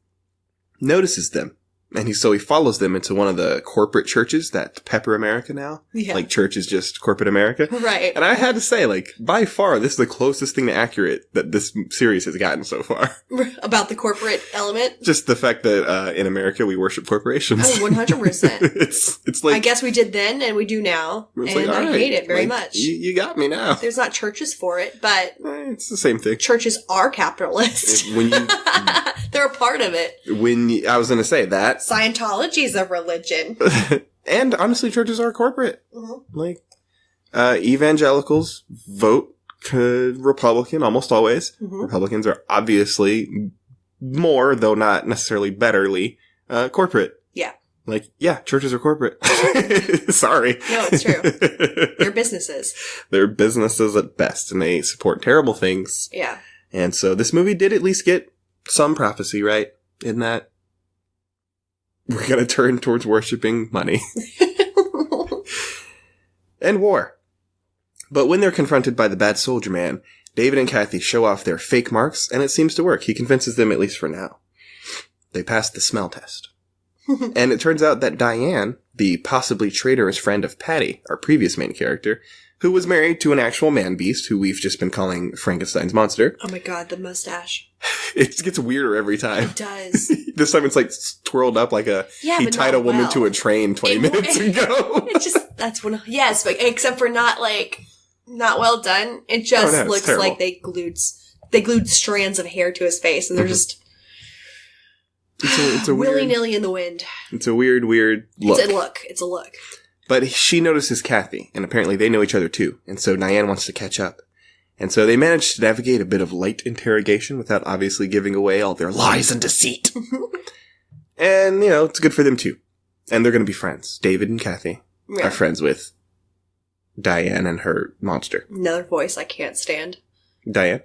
Speaker 1: notices them. And he follows them into one of the corporate churches that pepper America now. Yeah. Like, church is just corporate America.
Speaker 2: Right.
Speaker 1: And I had to say, like, by far, this is the closest thing to accurate that this series has gotten so far.
Speaker 2: About the corporate element?
Speaker 1: Just the fact that in America we worship corporations.
Speaker 2: Oh, 100%.
Speaker 1: It's like...
Speaker 2: I guess we did then, and we do now. And like, I hate it very much.
Speaker 1: You got me now.
Speaker 2: There's not churches for it, but...
Speaker 1: It's the same thing.
Speaker 2: Churches are capitalist. They're a part of it.
Speaker 1: I was going to say that...
Speaker 2: Scientology's a religion.
Speaker 1: And honestly, churches are corporate. Mm-hmm. Like, evangelicals vote Republican almost always. Mm-hmm. Republicans are obviously more, though not necessarily betterly, corporate.
Speaker 2: Yeah.
Speaker 1: Like, yeah, churches are corporate. Sorry.
Speaker 2: No, it's true. They're businesses.
Speaker 1: They're businesses at best, and they support terrible things.
Speaker 2: Yeah.
Speaker 1: And so this movie did at least get some prophecy, right? In that we're going to turn towards worshiping money. And war. But when they're confronted by the bad soldier man, David and Kathy show off their fake marks, and it seems to work. He convinces them, at least for now. They pass the smell test. And it turns out that Diane, the possibly traitorous friend of Patty, our previous main character, who was married to an actual man-beast, who we've just been calling Frankenstein's monster.
Speaker 2: Oh my god, the mustache.
Speaker 1: It gets weirder every time.
Speaker 2: It does.
Speaker 1: This time it's like twirled up like he tied a woman to a train 20 minutes ago.
Speaker 2: It just, that's when, yes, but except for not well done. It just looks like they glued strands of hair to his face, and they're just
Speaker 1: it's a
Speaker 2: willy-nilly in the wind.
Speaker 1: It's a weird look.
Speaker 2: It's a look.
Speaker 1: But she notices Kathy, and apparently they know each other too, and so Diane wants to catch up. And so they manage to navigate a bit of light interrogation without obviously giving away all their lies and deceit. And, it's good for them too. And they're going to be friends. David and Kathy are friends with Diane and her monster.
Speaker 2: Another voice I can't stand.
Speaker 1: Diane?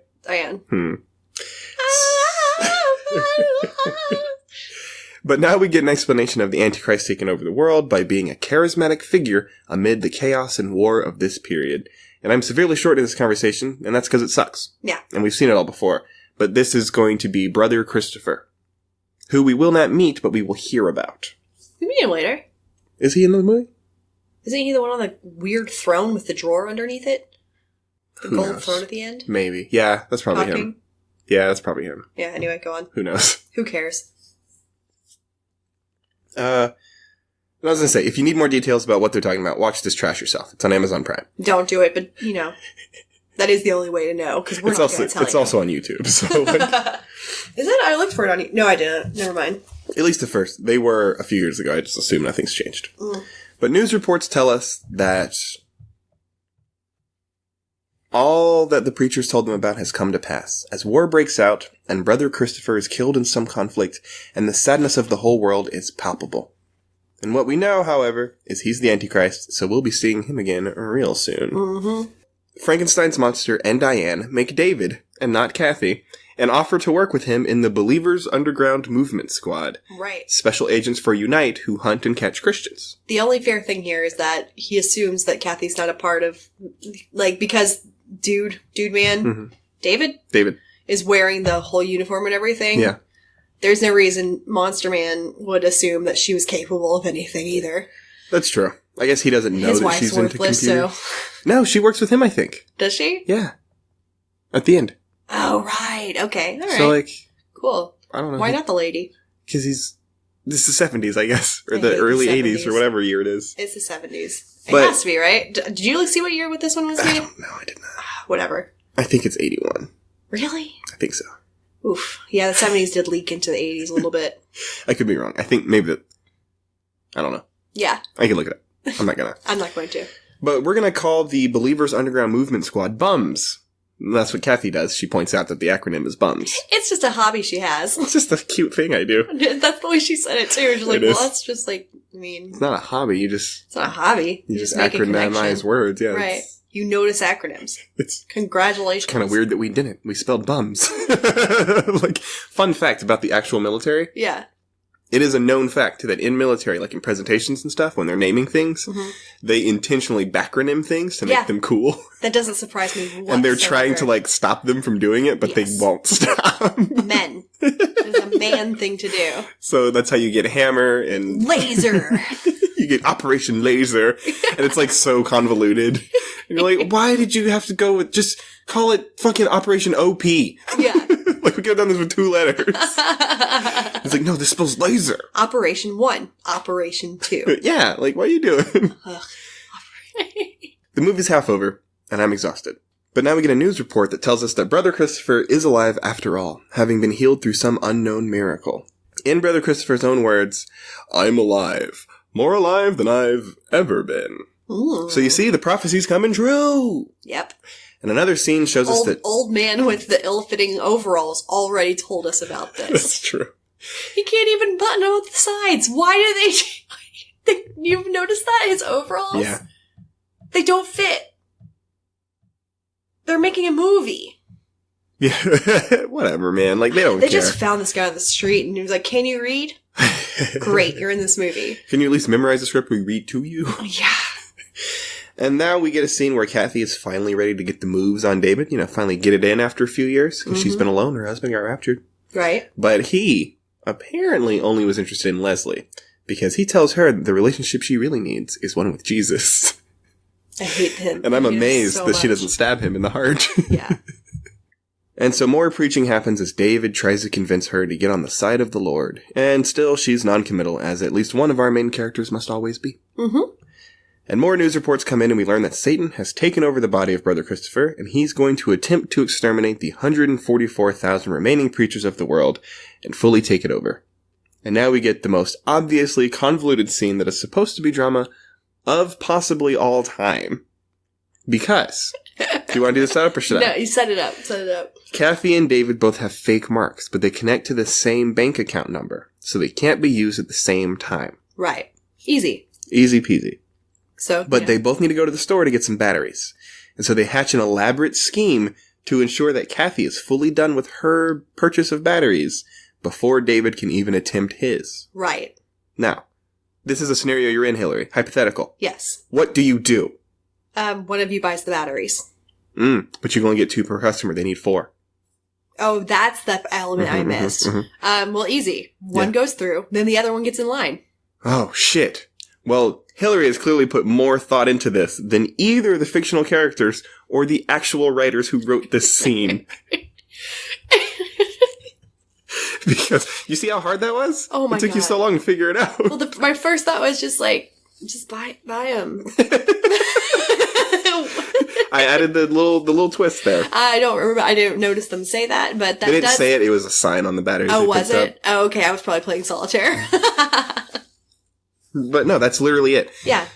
Speaker 1: But now we get an explanation of the Antichrist taking over the world by being a charismatic figure amid the chaos and war of this period. And I'm severely short in this conversation, and that's because it sucks.
Speaker 2: Yeah.
Speaker 1: And we've seen it all before. But this is going to be Brother Christopher, who we will not meet, but we will hear about.
Speaker 2: We meet him later.
Speaker 1: Is he in the movie?
Speaker 2: Isn't he the one on the weird throne with the drawer underneath it? The gold throne at the end?
Speaker 1: Maybe. Yeah, that's probably him. Yeah, that's probably him.
Speaker 2: Yeah, anyway, go on.
Speaker 1: Who knows?
Speaker 2: Who cares?
Speaker 1: I was going to say, if you need more details about what they're talking about, watch this trash yourself. It's on Amazon Prime.
Speaker 2: Don't do it, but, that is the only way to know, because we're not going to tell you.
Speaker 1: It's also on YouTube, so...
Speaker 2: Is it? I looked for it on YouTube. No, I didn't. Never mind.
Speaker 1: At least the first. They were a few years ago. I just assume nothing's changed. But news reports tell us that all that the preachers told them about has come to pass, as war breaks out, and Brother Christopher is killed in some conflict, and the sadness of the whole world is palpable. And what we know, however, is he's the Antichrist, so we'll be seeing him again real soon. Mm-hmm. Frankenstein's monster and Diane make David, and not Kathy, and offer to work with him in the Believers Underground Movement Squad.
Speaker 2: Right.
Speaker 1: Special agents for Unite who hunt and catch Christians.
Speaker 2: The only fair thing here is that he assumes that Kathy's not a part of, because dude man, David is wearing the whole uniform and everything.
Speaker 1: Yeah.
Speaker 2: There's no reason Monster Man would assume that she was capable of anything either.
Speaker 1: That's true. I guess he doesn't know that she's into computers.
Speaker 2: So.
Speaker 1: No, she works with him, I think.
Speaker 2: Does she?
Speaker 1: Yeah. At the end.
Speaker 2: Oh, right. Okay. All right.
Speaker 1: So,
Speaker 2: cool.
Speaker 1: I don't know.
Speaker 2: Why not the lady?
Speaker 1: Because this is the 70s, I guess. Or the early 80s, or whatever year it is.
Speaker 2: It's the 70s. It has to be, right? Did you see what year this one was made?
Speaker 1: I don't know. I did not.
Speaker 2: Whatever.
Speaker 1: I think it's 81.
Speaker 2: Really?
Speaker 1: I think so.
Speaker 2: Oof. Yeah, the 70s did leak into the 80s a little bit.
Speaker 1: I could be wrong. I think maybe I don't know.
Speaker 2: Yeah.
Speaker 1: I can look it up. I'm not going to.
Speaker 2: I'm not going to.
Speaker 1: But we're going to call the Believers Underground Movement Squad BUMS. That's what Kathy does. She points out that the acronym is BUMS.
Speaker 2: It's just a hobby she has.
Speaker 1: It's just a cute thing I do.
Speaker 2: That's the way she said it, too. She's like, well, that's just
Speaker 1: it's not a hobby.
Speaker 2: It's not a hobby.
Speaker 1: You just acronymize words, yeah.
Speaker 2: Right. You notice acronyms. Congratulations.
Speaker 1: It's kind of weird that we didn't. We spelled BUMS. Fun fact about the actual military.
Speaker 2: Yeah.
Speaker 1: It is a known fact that in military, like in presentations and stuff, when they're naming things, they intentionally backronym things to make them cool.
Speaker 2: That doesn't surprise me whatsoever.
Speaker 1: And they're trying to, stop them from doing it, but they won't stop.
Speaker 2: Men. It's a man thing to do.
Speaker 1: So that's how you get hammer and...
Speaker 2: Laser!
Speaker 1: You get Operation Laser, and it's, so convoluted. And you're like, why did you have to go with... Just call it fucking Operation OP. Yeah. We could have done this with 2 letters. It's like, no, this spells laser.
Speaker 2: Operation 1. Operation 2.
Speaker 1: Yeah, what are you doing? The movie's half over, and I'm exhausted. But now we get a news report that tells us that Brother Christopher is alive after all, having been healed through some unknown miracle. In Brother Christopher's own words, I'm alive. More alive than I've ever been. Ooh. So you see, the prophecy's coming true.
Speaker 2: Yep.
Speaker 1: And another scene shows us that...
Speaker 2: Old man with the ill-fitting overalls already told us about this.
Speaker 1: That's true.
Speaker 2: He can't even button them at the sides. Why do they... You've noticed that? His overalls?
Speaker 1: Yeah.
Speaker 2: They don't fit. They're making a movie.
Speaker 1: Yeah. Whatever, man. They don't care.
Speaker 2: They just found this guy on the street and he was like, can you read? Great, you're in this movie.
Speaker 1: Can you at least memorize the script we read to you?
Speaker 2: Yeah.
Speaker 1: And now we get a scene where Kathy is finally ready to get the moves on David. Finally get it in after a few years. Because she's been alone. Her husband got raptured.
Speaker 2: Right.
Speaker 1: But he apparently only was interested in Leslie. Because he tells her that the relationship she really needs is one with Jesus.
Speaker 2: I hate him.
Speaker 1: And I'm amazed that she doesn't stab him in the heart.
Speaker 2: Yeah.
Speaker 1: And so more preaching happens as David tries to convince her to get on the side of the Lord. And still, she's non-committal, as at least one of our main characters must always be.
Speaker 2: Mm-hmm.
Speaker 1: And more news reports come in, and we learn that Satan has taken over the body of Brother Christopher, and he's going to attempt to exterminate the 144,000 remaining preachers of the world and fully take it over. And now we get the most obviously convoluted scene that is supposed to be drama of possibly all time. Because, do you want to do the setup or should I?
Speaker 2: No, you set it up. Set it up.
Speaker 1: Kathy and David both have fake marks, but they connect to the same bank account number, so they can't be used at the same time.
Speaker 2: Right. Easy.
Speaker 1: Easy peasy.
Speaker 2: So,
Speaker 1: but they both need to go to the store to get some batteries. And so they hatch an elaborate scheme to ensure that Kathy is fully done with her purchase of batteries before David can even attempt his.
Speaker 2: Right.
Speaker 1: Now, this is a scenario you're in, Hillary. Hypothetical.
Speaker 2: Yes.
Speaker 1: What do you do?
Speaker 2: One of you buys the batteries.
Speaker 1: But you can only get 2 per customer. They need 4.
Speaker 2: Oh, that's the element I missed. Well, easy. One goes through, then the other one gets in line.
Speaker 1: Oh, shit. Well, Hillary has clearly put more thought into this than either the fictional characters or the actual writers who wrote this scene. Because you see how hard that was?
Speaker 2: Oh my God.
Speaker 1: It took you so long to figure it out.
Speaker 2: Well, my first thought was just buy them.
Speaker 1: I added the little twist there.
Speaker 2: I don't remember. I didn't notice them say that, but
Speaker 1: they didn't say it. It was a sign on the batteries.
Speaker 2: Oh, was it? Oh, okay. I was probably playing solitaire.
Speaker 1: But no, that's literally it.
Speaker 2: Yeah.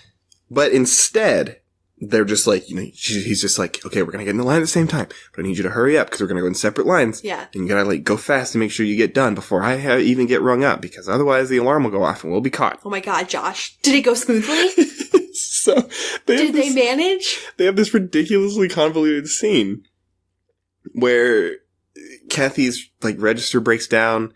Speaker 1: But instead, they're just like, he's just like, okay, we're going to get in the line at the same time, but I need you to hurry up because we're going to go in separate lines.
Speaker 2: Yeah.
Speaker 1: And you got to go fast and make sure you get done before I even get rung up, because otherwise the alarm will go off and we'll be caught.
Speaker 2: Oh my God, Josh. Did it go smoothly?
Speaker 1: So
Speaker 2: did they manage?
Speaker 1: They have this ridiculously convoluted scene where Kathy's register breaks down.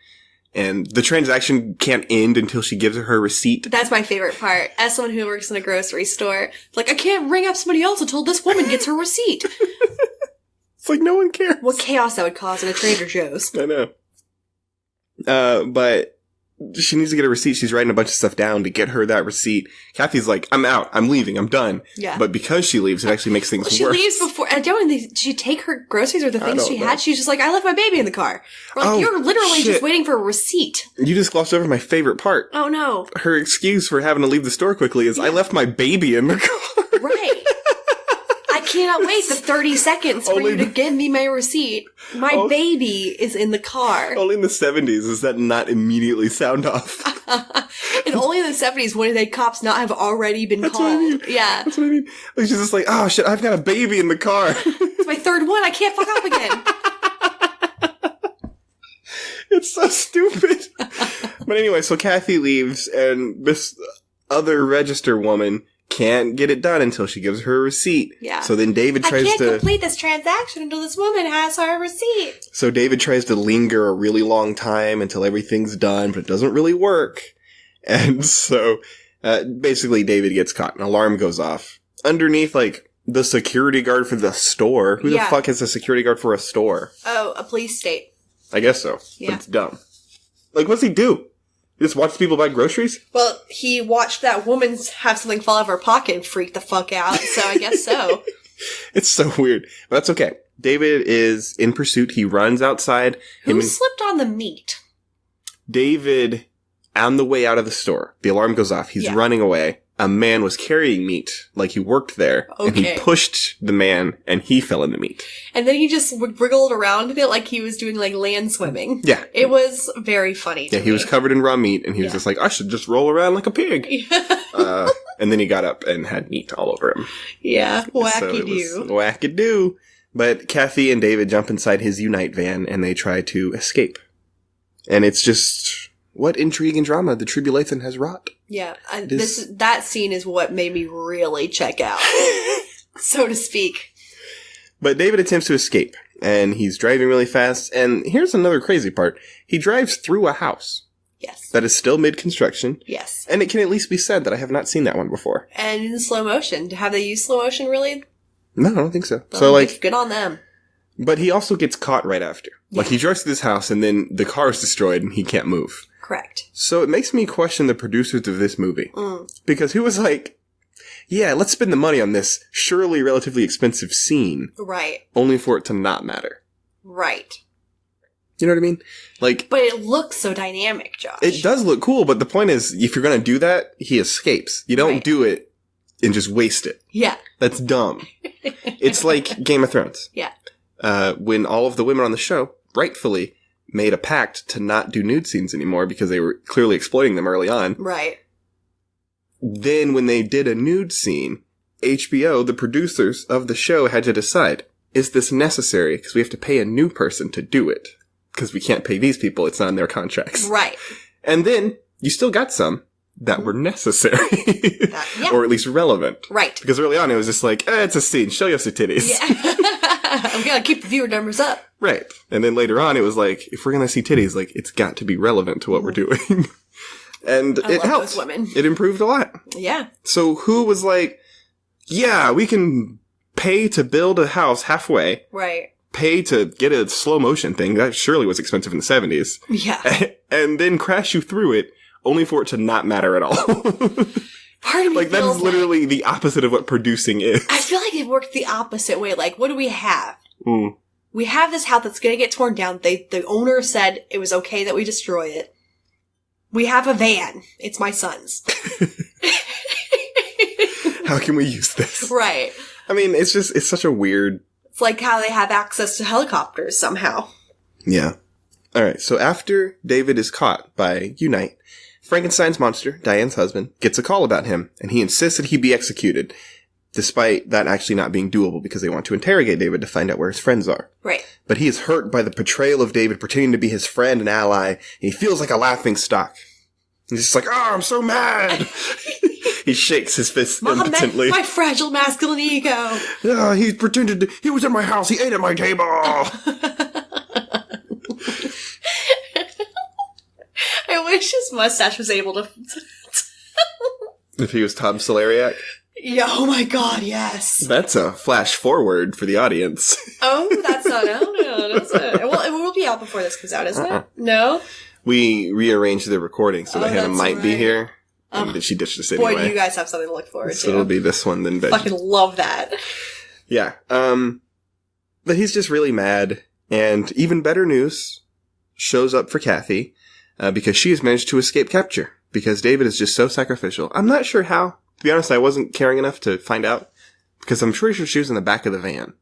Speaker 1: And the transaction can't end until she gives her receipt.
Speaker 2: That's my favorite part. As someone who works in a grocery store, I can't ring up somebody else until this woman gets her receipt.
Speaker 1: It's no one cares.
Speaker 2: What chaos that would cause in a Trader Joe's.
Speaker 1: I know. But she needs to get a receipt. She's writing a bunch of stuff down to get her that receipt. Kathy's like, I'm out. I'm leaving. I'm done.
Speaker 2: Yeah.
Speaker 1: But because she leaves, it actually makes things worse.
Speaker 2: She leaves before. I don't know. Did she take her groceries or the things she had? She's just I left my baby in the car. Or you're literally just waiting for a receight.
Speaker 1: You just glossed over my favorite part.
Speaker 2: Oh, no.
Speaker 1: Her excuse for having to leave the store quickly is, I left my baby in the car.
Speaker 2: Right. I cannot wait the 30 seconds for you to give me my receipt. My baby is in the car.
Speaker 1: Only in the 70s does that not immediately sound off.
Speaker 2: And only in the 70s would the cops not have already been called. What I mean. Yeah.
Speaker 1: That's what I mean. She's just oh shit, I've got a baby in the car.
Speaker 2: It's my third one. I can't fuck up again.
Speaker 1: It's so stupid. But anyway, so Kathy leaves and this other register woman can't get it done until she gives her receipt.
Speaker 2: Yeah.
Speaker 1: So then David tries to...
Speaker 2: I can't complete this transaction until this woman has her receipt.
Speaker 1: So David tries to linger a really long time until everything's done, but it doesn't really work. And so, basically David gets caught. An alarm goes off. Underneath, the security guard for the store. Who the fuck is a security guard for a store?
Speaker 2: Oh, a police state.
Speaker 1: I guess so.
Speaker 2: Yeah.
Speaker 1: But it's dumb. What's he do? He just watch people buy groceries?
Speaker 2: Well, he watched that woman have something fall out of her pocket and freaked the fuck out, so I guess so.
Speaker 1: It's so weird. But that's okay. David is in pursuit. He runs outside.
Speaker 2: Who slipped on the meat?
Speaker 1: David, on the way out of the store, the alarm goes off. He's running away. A man was carrying meat, he worked there. Okay. And he pushed the man, and he fell in the meat.
Speaker 2: And then he just wriggled around in it like he was doing, land swimming.
Speaker 1: Yeah.
Speaker 2: It was very funny to me.
Speaker 1: He was covered in raw meat, and he was just I should just roll around like a pig. And then he got up and had meat all over him.
Speaker 2: Yeah, wacky-doo.
Speaker 1: So wacky-doo. But Kathy and David jump inside his Unite van, and they try to escape. And it's just... what intrigue and drama the Tribulation has wrought.
Speaker 2: Yeah, that scene is what made me really check out, so to speak.
Speaker 1: But David attempts to escape, and he's driving really fast, and here's another crazy part. He drives through a house.
Speaker 2: Yes.
Speaker 1: That is still mid-construction.
Speaker 2: Yes.
Speaker 1: And it can at least be said that I have not seen that one before.
Speaker 2: And in slow motion. Have they used slow motion, really?
Speaker 1: No, I don't think so.
Speaker 2: Well, so, good on them.
Speaker 1: But he also gets caught right after.
Speaker 2: Yeah.
Speaker 1: He drives to this house, and then the car is destroyed, and he can't move.
Speaker 2: Correct.
Speaker 1: So it makes me question the producers of this movie. Because who was yeah, let's spend the money on this surely relatively expensive scene.
Speaker 2: Right.
Speaker 1: Only for it to not matter.
Speaker 2: Right.
Speaker 1: You know what I mean? Like,
Speaker 2: but it looks so dynamic, Josh.
Speaker 1: It does look cool, but the point is, if you're going to do that, he escapes. You don't do it and just waste it.
Speaker 2: Yeah.
Speaker 1: That's dumb. It's like Game of Thrones.
Speaker 2: Yeah.
Speaker 1: When all of the women on the show, rightfully, made a pact to not do nude scenes anymore because they were clearly exploiting them early on.
Speaker 2: Right.
Speaker 1: Then when they did a nude scene, HBO, the producers of the show, had to decide, is this necessary? Because we have to pay a new person to do it. Because we can't pay these people. It's not in their contracts.
Speaker 2: Right.
Speaker 1: And then you still got some that were necessary. Or at least relevant.
Speaker 2: Right.
Speaker 1: Because early on it was just like, it's a scene. Show us your titties.
Speaker 2: Yeah. I'm going to keep the viewer numbers up.
Speaker 1: Right. And then later on it was like, if we're going to see titties, like, it's got to be relevant to what we're doing. And it helped. Those women. It improved a lot.
Speaker 2: Yeah.
Speaker 1: So who was like, yeah, we can pay to build a house halfway.
Speaker 2: Right.
Speaker 1: Pay to get a slow motion thing. That surely was expensive in the 70s.
Speaker 2: Yeah.
Speaker 1: And then crash you through it, only for it to not matter at all.
Speaker 2: Part of me
Speaker 1: like, that's literally the opposite of what producing is.
Speaker 2: I feel like it worked the opposite way. Like, what do we have? We have this house that's going to get torn down. The owner said it was okay that we destroy it. We have a van. It's my son's.
Speaker 1: How can we use this?
Speaker 2: Right.
Speaker 1: I mean, it's such a weird...
Speaker 2: It's like how they have access to helicopters somehow.
Speaker 1: Yeah. All right. So after David is caught by Unite, Frankenstein's monster, Diane's husband, gets a call about him, and he insists that he be executed, despite that actually not being doable because they want to interrogate David to find out where his friends are.
Speaker 2: Right.
Speaker 1: But he is hurt by the portrayal of David pretending to be his friend and ally, and he feels like a laughing stock. He's just like, oh, I'm so mad. He shakes his fist impotently.
Speaker 2: My fragile masculine ego.
Speaker 1: Yeah, he pretended he was in my house. He ate at my table.
Speaker 2: I wish his mustache was able to...
Speaker 1: If he was Tom Solariak?
Speaker 2: Yeah, oh my god, yes.
Speaker 1: That's a flash forward for the audience.
Speaker 2: Oh, that's not out. No, that's not. Well, it will be out before this comes out, isn't it? No?
Speaker 1: We rearranged the recording so that Hannah might be here. And she ditched us anyway.
Speaker 2: Boy, do you guys have something to look forward to.
Speaker 1: So it'll be this one, then Veggie.
Speaker 2: Fucking love that.
Speaker 1: Yeah. But he's just really mad. And even better news shows up for Kathy, because she has managed to escape capture. Because David is just so sacrificial. I'm not sure how. To be honest, I wasn't caring enough to find out. Because I'm pretty sure she was in the back of the van.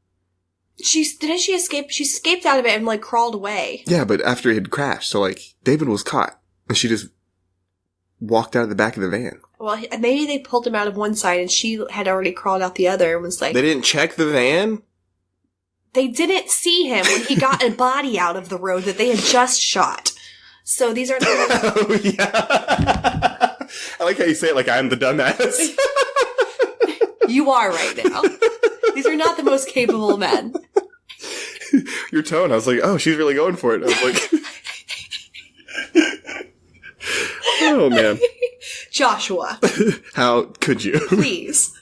Speaker 2: Didn't she escape? She escaped out of it and, like, crawled away.
Speaker 1: Yeah, but after it had crashed. So, like, David was caught. And she just walked out of the back of the van.
Speaker 2: Well, maybe they pulled him out of one side and she had already crawled out the other and was like...
Speaker 1: They didn't check the van?
Speaker 2: They didn't see him when he got a body out of the road that they had just shot. So these are...
Speaker 1: Oh, yeah. I like how you say it like I'm the dumbass.
Speaker 2: You are right now. These are not the most capable men.
Speaker 1: Your tone, I was like, oh, she's really going for it. I was like... Oh, man.
Speaker 2: Joshua.
Speaker 1: How could you?
Speaker 2: Please.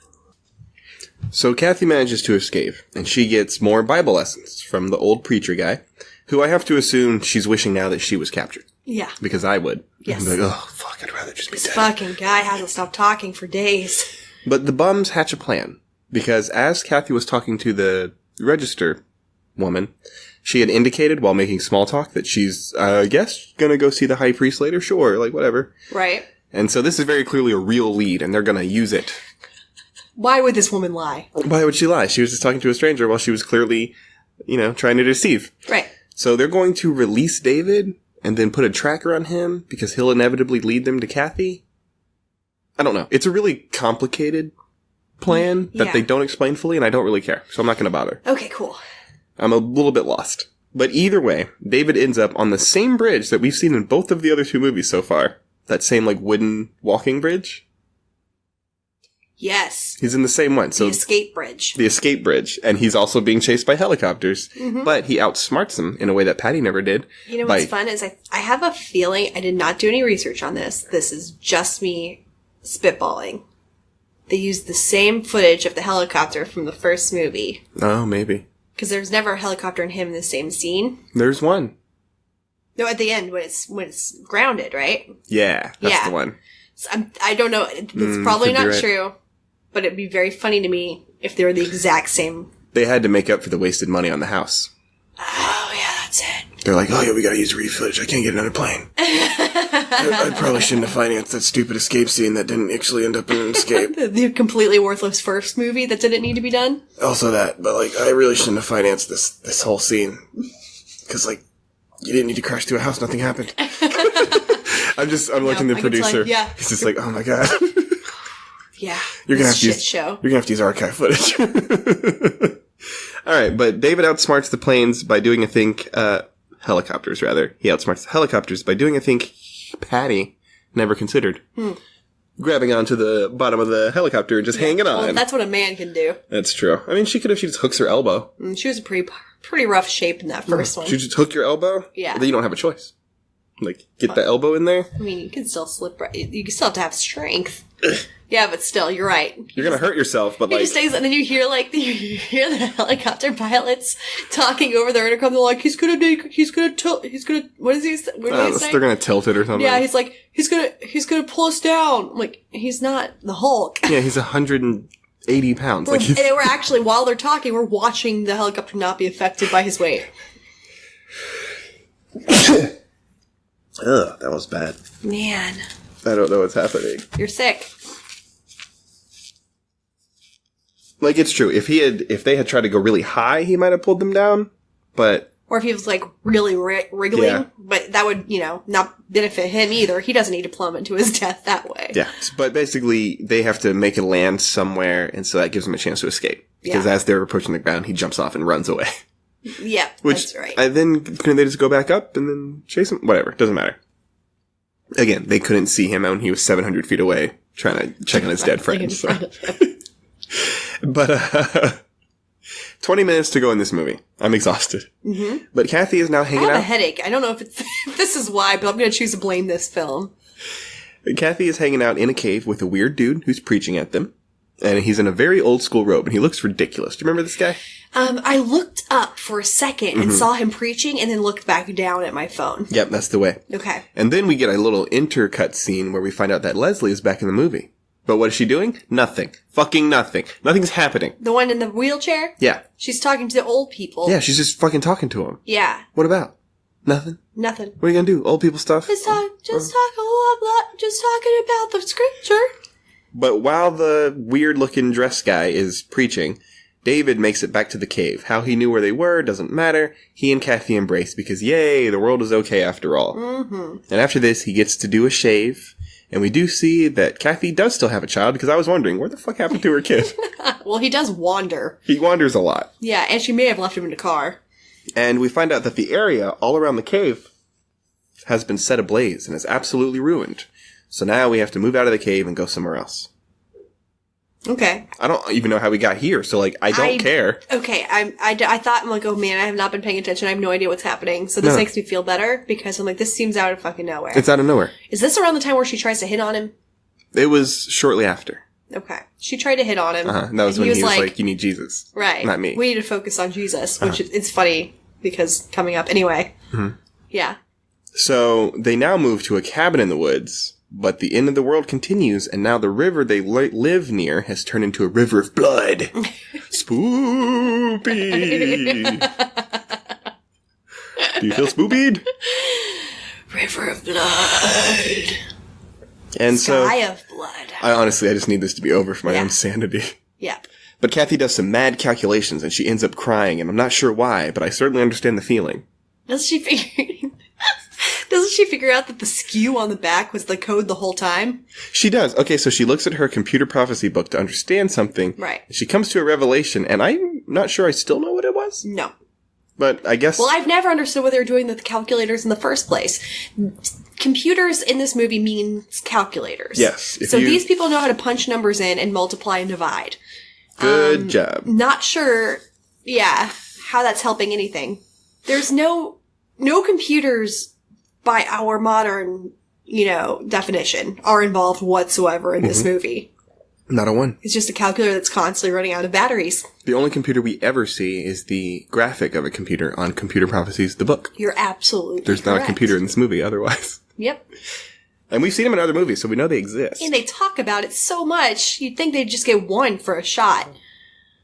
Speaker 1: So Kathy manages to escape, and she gets more Bible lessons from the old preacher guy, who I have to assume she's wishing now that she was captured.
Speaker 2: Yeah.
Speaker 1: Because I would.
Speaker 2: Yes.
Speaker 1: I'd be like, oh, fuck, I'd rather just be dead.
Speaker 2: This fucking guy hasn't stopped talking for days.
Speaker 1: But the bums hatch a plan, because as Kathy was talking to the register woman, she had indicated while making small talk that she's, I guess, gonna go see the high priest later. Sure, like, whatever.
Speaker 2: Right.
Speaker 1: And so this is very clearly a real lead, and they're gonna use it.
Speaker 2: Why would this woman lie?
Speaker 1: Why would she lie? She was just talking to a stranger while she was clearly, trying to deceive.
Speaker 2: Right.
Speaker 1: So they're going to release David and then put a tracker on him because he'll inevitably lead them to Kathy. I don't know. It's a really complicated plan that they don't explain fully, and I don't really care. So I'm not going to bother.
Speaker 2: Okay, cool.
Speaker 1: I'm a little bit lost. But either way, David ends up on the same bridge that we've seen in both of the other two movies so far. That same, wooden walking bridge.
Speaker 2: Yes.
Speaker 1: He's in the same one. So
Speaker 2: the escape bridge.
Speaker 1: The escape bridge. And he's also being chased by helicopters. Mm-hmm. But he outsmarts them in a way that Patty never did.
Speaker 2: You know what's fun is I have a feeling, I did not do any research on this. This is just me spitballing. They used the same footage of the helicopter from the first movie.
Speaker 1: Oh, maybe.
Speaker 2: Because there's never a helicopter and him in the same scene.
Speaker 1: There's one.
Speaker 2: No, at the end when it's grounded, right?
Speaker 1: Yeah, that's the one.
Speaker 2: So I don't know. It's probably not true. but it'd be very funny to me if they were the exact same.
Speaker 1: They had to make up for the wasted money on the house.
Speaker 2: Oh, yeah, that's it.
Speaker 1: They're like, oh, yeah, we gotta use re-footage. I can't get another plane. I probably shouldn't have financed that stupid escape scene that didn't actually end up in an escape.
Speaker 2: The completely worthless first movie that didn't need to be done?
Speaker 1: Also that, but, like, I really shouldn't have financed this whole scene. Because, like, you didn't need to crash through a house. Nothing happened. I'm looking at the producer.
Speaker 2: Yeah.
Speaker 1: He's just like, oh my god.
Speaker 2: Yeah.
Speaker 1: You're gonna have to use archive footage. Alright, but David outsmarts the planes by doing a thing, helicopters rather. He outsmarts the helicopters by doing a thing Patty never considered. Grabbing onto the bottom of the helicopter and just hanging on.
Speaker 2: Well, that's what a man can do.
Speaker 1: That's true. I mean, she just hooks her elbow.
Speaker 2: She was a pretty rough shape in that first one.
Speaker 1: She just hook your elbow?
Speaker 2: Yeah.
Speaker 1: Then you don't have a choice. Like, get the elbow in there?
Speaker 2: I mean, you can still slip right. You can still have to have strength. Yeah, but still, you're right.
Speaker 1: You're gonna hurt yourself, but like...
Speaker 2: He just stays, and then you hear the helicopter pilots talking over their intercom. They're like, what is he saying?
Speaker 1: They're gonna tilt it or something.
Speaker 2: Yeah, he's like, he's gonna pull us down. I'm like, he's not the Hulk.
Speaker 1: Yeah, he's 180 pounds.
Speaker 2: And we're actually, while they're talking, we're watching the helicopter not be affected by his weight.
Speaker 1: Ugh, that was bad.
Speaker 2: Man.
Speaker 1: I don't know what's happening.
Speaker 2: You're sick.
Speaker 1: Like, it's true. If they had tried to go really high, he might have pulled them down, but...
Speaker 2: Or if he was, like, really wriggling, but that would, not benefit him either. He doesn't need to plummet to his death that way.
Speaker 1: Yeah, but basically, they have to make it land somewhere, and so that gives him a chance to escape. Because as they're approaching the ground, he jumps off and runs away.
Speaker 2: Yeah, that's right.
Speaker 1: Then, couldn't they just go back up and then chase him? Whatever, doesn't matter. Again, they couldn't see him when he was 700 feet away, trying to check on his dead friends. So. But, 20 minutes to go in this movie. I'm exhausted. Mm-hmm. But Kathy is now hanging out.
Speaker 2: I have a headache. I don't know if this is why, but I'm going to choose to blame this film.
Speaker 1: Kathy is hanging out in a cave with a weird dude who's preaching at them. And he's in a very old school robe, and he looks ridiculous. Do you remember this guy?
Speaker 2: I looked up for a second and saw him preaching, and then looked back down at my phone.
Speaker 1: Yep, that's the way.
Speaker 2: Okay.
Speaker 1: And then we get a little intercut scene where we find out that Leslie is back in the movie. But what is she doing? Nothing. Fucking nothing. Nothing's happening.
Speaker 2: The one in the wheelchair?
Speaker 1: Yeah.
Speaker 2: She's talking to the old people.
Speaker 1: Yeah, she's just fucking talking to them.
Speaker 2: Yeah.
Speaker 1: What about? Nothing?
Speaker 2: Nothing.
Speaker 1: What are you gonna do? Old people stuff?
Speaker 2: Just talking about the scripture.
Speaker 1: But while the weird-looking dress guy is preaching, David makes it back to the cave. How he knew where they were doesn't matter. He and Kathy embrace because, yay, the world is okay after all. Mm-hmm. And after this, he gets to do a shave. And we do see that Kathy does still have a child, because I was wondering, where the fuck happened to her kid?
Speaker 2: Well, he does wander.
Speaker 1: He wanders a lot.
Speaker 2: Yeah, and she may have left him in the car.
Speaker 1: And we find out that the area all around the cave has been set ablaze and is absolutely ruined. So now we have to move out of the cave and go somewhere else.
Speaker 2: Okay.
Speaker 1: I don't even know how we got here, so, I don't care.
Speaker 2: Okay, I thought, I'm like, oh man, I have not been paying attention. I have no idea what's happening. So this makes me feel better, because I'm like, this seems out of fucking nowhere.
Speaker 1: It's out of nowhere.
Speaker 2: Is this around the time where she tries to hit on him?
Speaker 1: It was shortly after.
Speaker 2: Okay. She tried to hit on him.
Speaker 1: That was when he was like, you need Jesus.
Speaker 2: Right.
Speaker 1: Not me.
Speaker 2: We need to focus on Jesus, which it's funny, because coming up. Anyway. Mm-hmm. Yeah.
Speaker 1: So, they now move to a cabin in the woods, but the end of the world continues, and now the river they live near has turned into a river of blood. Spoopy! Do you feel spoopied?
Speaker 2: River of blood.
Speaker 1: And
Speaker 2: Sky of blood.
Speaker 1: I just need this to be over for my own sanity.
Speaker 2: Yeah.
Speaker 1: But Kathy does some mad calculations, and she ends up crying, and I'm not sure why, but I certainly understand the feeling.
Speaker 2: Doesn't she figure out that the skew on the back was the code the whole time?
Speaker 1: She does. Okay, so she looks at her computer prophecy book to understand something.
Speaker 2: Right.
Speaker 1: She comes to a revelation, and I'm not sure I still know what it was.
Speaker 2: No.
Speaker 1: But I guess...
Speaker 2: Well, I've never understood what they were doing with the calculators in the first place. Computers in this movie means calculators.
Speaker 1: Yes.
Speaker 2: So these people know how to punch numbers in and multiply and divide.
Speaker 1: Good job.
Speaker 2: Not sure, how that's helping anything. There's no computers by our modern, definition are involved whatsoever in this movie.
Speaker 1: Not a one.
Speaker 2: It's just a calculator that's constantly running out of batteries.
Speaker 1: The only computer we ever see is the graphic of a computer on Computer Prophecies, the book.
Speaker 2: You're absolutely
Speaker 1: There's
Speaker 2: correct.
Speaker 1: not a computer in this movie otherwise.
Speaker 2: Yep.
Speaker 1: And we've seen them in other movies, so we know they exist.
Speaker 2: And they talk about it so much, you'd think they'd just get one for a shot.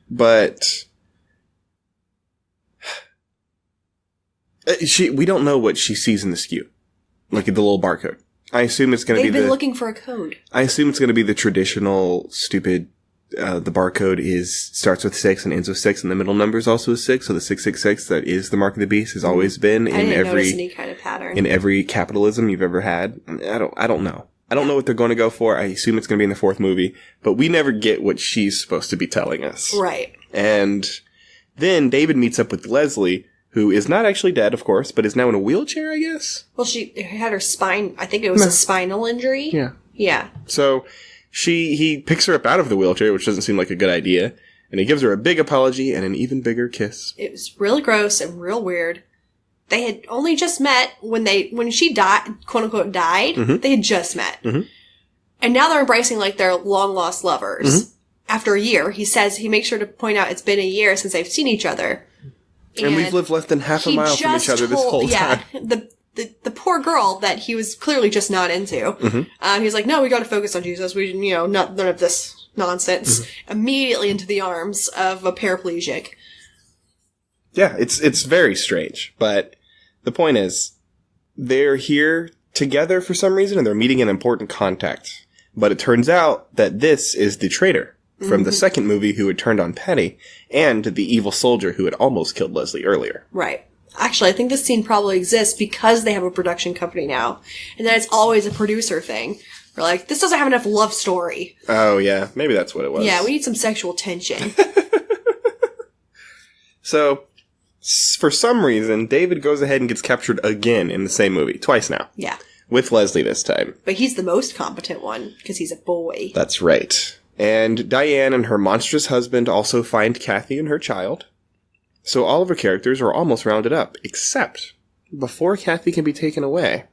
Speaker 1: But we don't know what she sees in the SKU. Like the little barcode. I assume it's going to be
Speaker 2: They've been looking for a code.
Speaker 1: I assume it's going to be the traditional, stupid, the barcode starts with 6 and ends with 6, and the middle number is also a 6, so the 666, that is the mark of the beast, has always been in every
Speaker 2: any kind of pattern.
Speaker 1: In every capitalism you've ever had. I don't know. I don't know what they're going to go for. I assume it's going to be in the 4th movie, but we never get what she's supposed to be telling us.
Speaker 2: Right.
Speaker 1: And then David meets up with Leslie, who is not actually dead, of course, but is now in a wheelchair, I guess?
Speaker 2: Well, she had her spine, I think it was a spinal injury.
Speaker 1: Yeah.
Speaker 2: Yeah.
Speaker 1: So he picks her up out of the wheelchair, which doesn't seem like a good idea, and he gives her a big apology and an even bigger kiss.
Speaker 2: It was really gross and real weird. They had only just met when she died, quote unquote died, they had just met. Mm-hmm. And now they're embracing like they're long lost lovers. Mm-hmm. After a year, he makes sure to point out it's been a year since they've seen each other.
Speaker 1: And we've lived less than half a mile from each other this whole time.
Speaker 2: The poor girl that he was clearly just not into. Mm-hmm. He was like, no, we gotta focus on Jesus. We, none of this nonsense. Mm-hmm. Immediately into the arms of a paraplegic.
Speaker 1: Yeah, it's very strange. But the point is, they're here together for some reason, and they're meeting an important contact. But it turns out that this is the traitor from the second movie who had turned on Penny, and the evil soldier who had almost killed Leslie earlier.
Speaker 2: Right. Actually, I think this scene probably exists because they have a production company now, and that it's always a producer thing. We're like, this doesn't have enough love story.
Speaker 1: Oh, yeah. Maybe that's what it was.
Speaker 2: Yeah, we need some sexual tension.
Speaker 1: So, for some reason, David goes ahead and gets captured again in the same movie. Twice now.
Speaker 2: Yeah.
Speaker 1: With Leslie this time.
Speaker 2: But he's the most competent one, because he's a boy.
Speaker 1: That's right. And Diane and her monstrous husband also find Kathy and her child. So all of her characters are almost rounded up, except before Kathy can be taken away,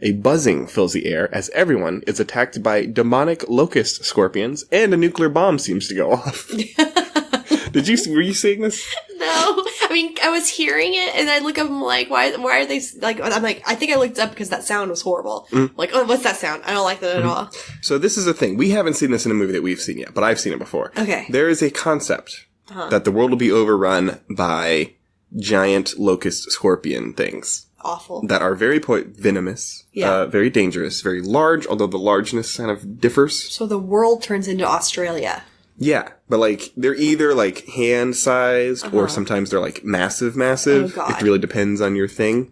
Speaker 1: a buzzing fills the air as everyone is attacked by demonic locust scorpions, and a nuclear bomb seems to go off. Were you seeing this?
Speaker 2: No. I mean, I was hearing it, and I look up and I'm like, why are they, like, I'm like, I think I looked up because that sound was horrible. Like, oh, what's that sound? I don't like that at all.
Speaker 1: So this is a thing. We haven't seen this in a movie that we've seen yet, but I've seen it before.
Speaker 2: Okay.
Speaker 1: There is a concept that the world will be overrun by giant locust scorpion things.
Speaker 2: Awful.
Speaker 1: That are very venomous, very dangerous, very large, although the largeness kind of differs.
Speaker 2: So the world turns into Australia.
Speaker 1: Yeah, but like, they're either like hand-sized, or sometimes they're like massive.
Speaker 2: Oh, God.
Speaker 1: It really depends on your thing.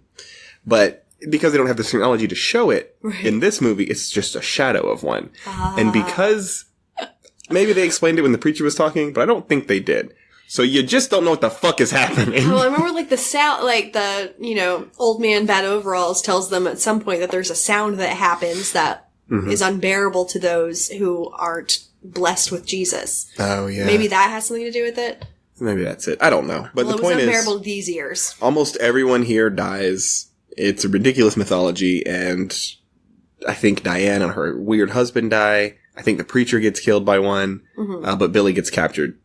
Speaker 1: But because they don't have the technology to show it, in this movie, it's just a shadow of one. And because, maybe they explained it when the preacher was talking, but I don't think they did. So you just don't know what the fuck is happening.
Speaker 2: Well, I remember like the sound, like the, old man bad overalls tells them at some point that there's a sound that happens that is unbearable to those who aren't blessed with Jesus.
Speaker 1: Oh, yeah.
Speaker 2: Maybe that has something to do with it?
Speaker 1: Maybe that's it. I don't know. But the point is,
Speaker 2: it was unbearable to these ears.
Speaker 1: Almost everyone here dies. It's a ridiculous mythology, and I think Diane and her weird husband die. I think the preacher gets killed by one, but Billy gets captured.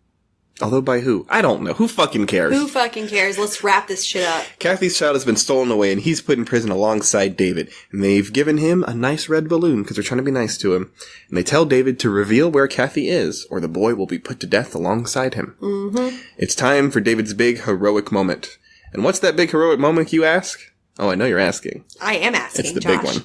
Speaker 1: Although by who? I don't know. Who fucking cares?
Speaker 2: Who fucking cares? Let's wrap this shit up.
Speaker 1: Kathy's child has been stolen away, and he's put in prison alongside David. And they've given him a nice red balloon, because they're trying to be nice to him. And they tell David to reveal where Kathy is, or the boy will be put to death alongside him. It's time for David's big heroic moment. And what's that big heroic moment, you ask? Oh, I know you're asking.
Speaker 2: I am asking,
Speaker 1: It's the big one.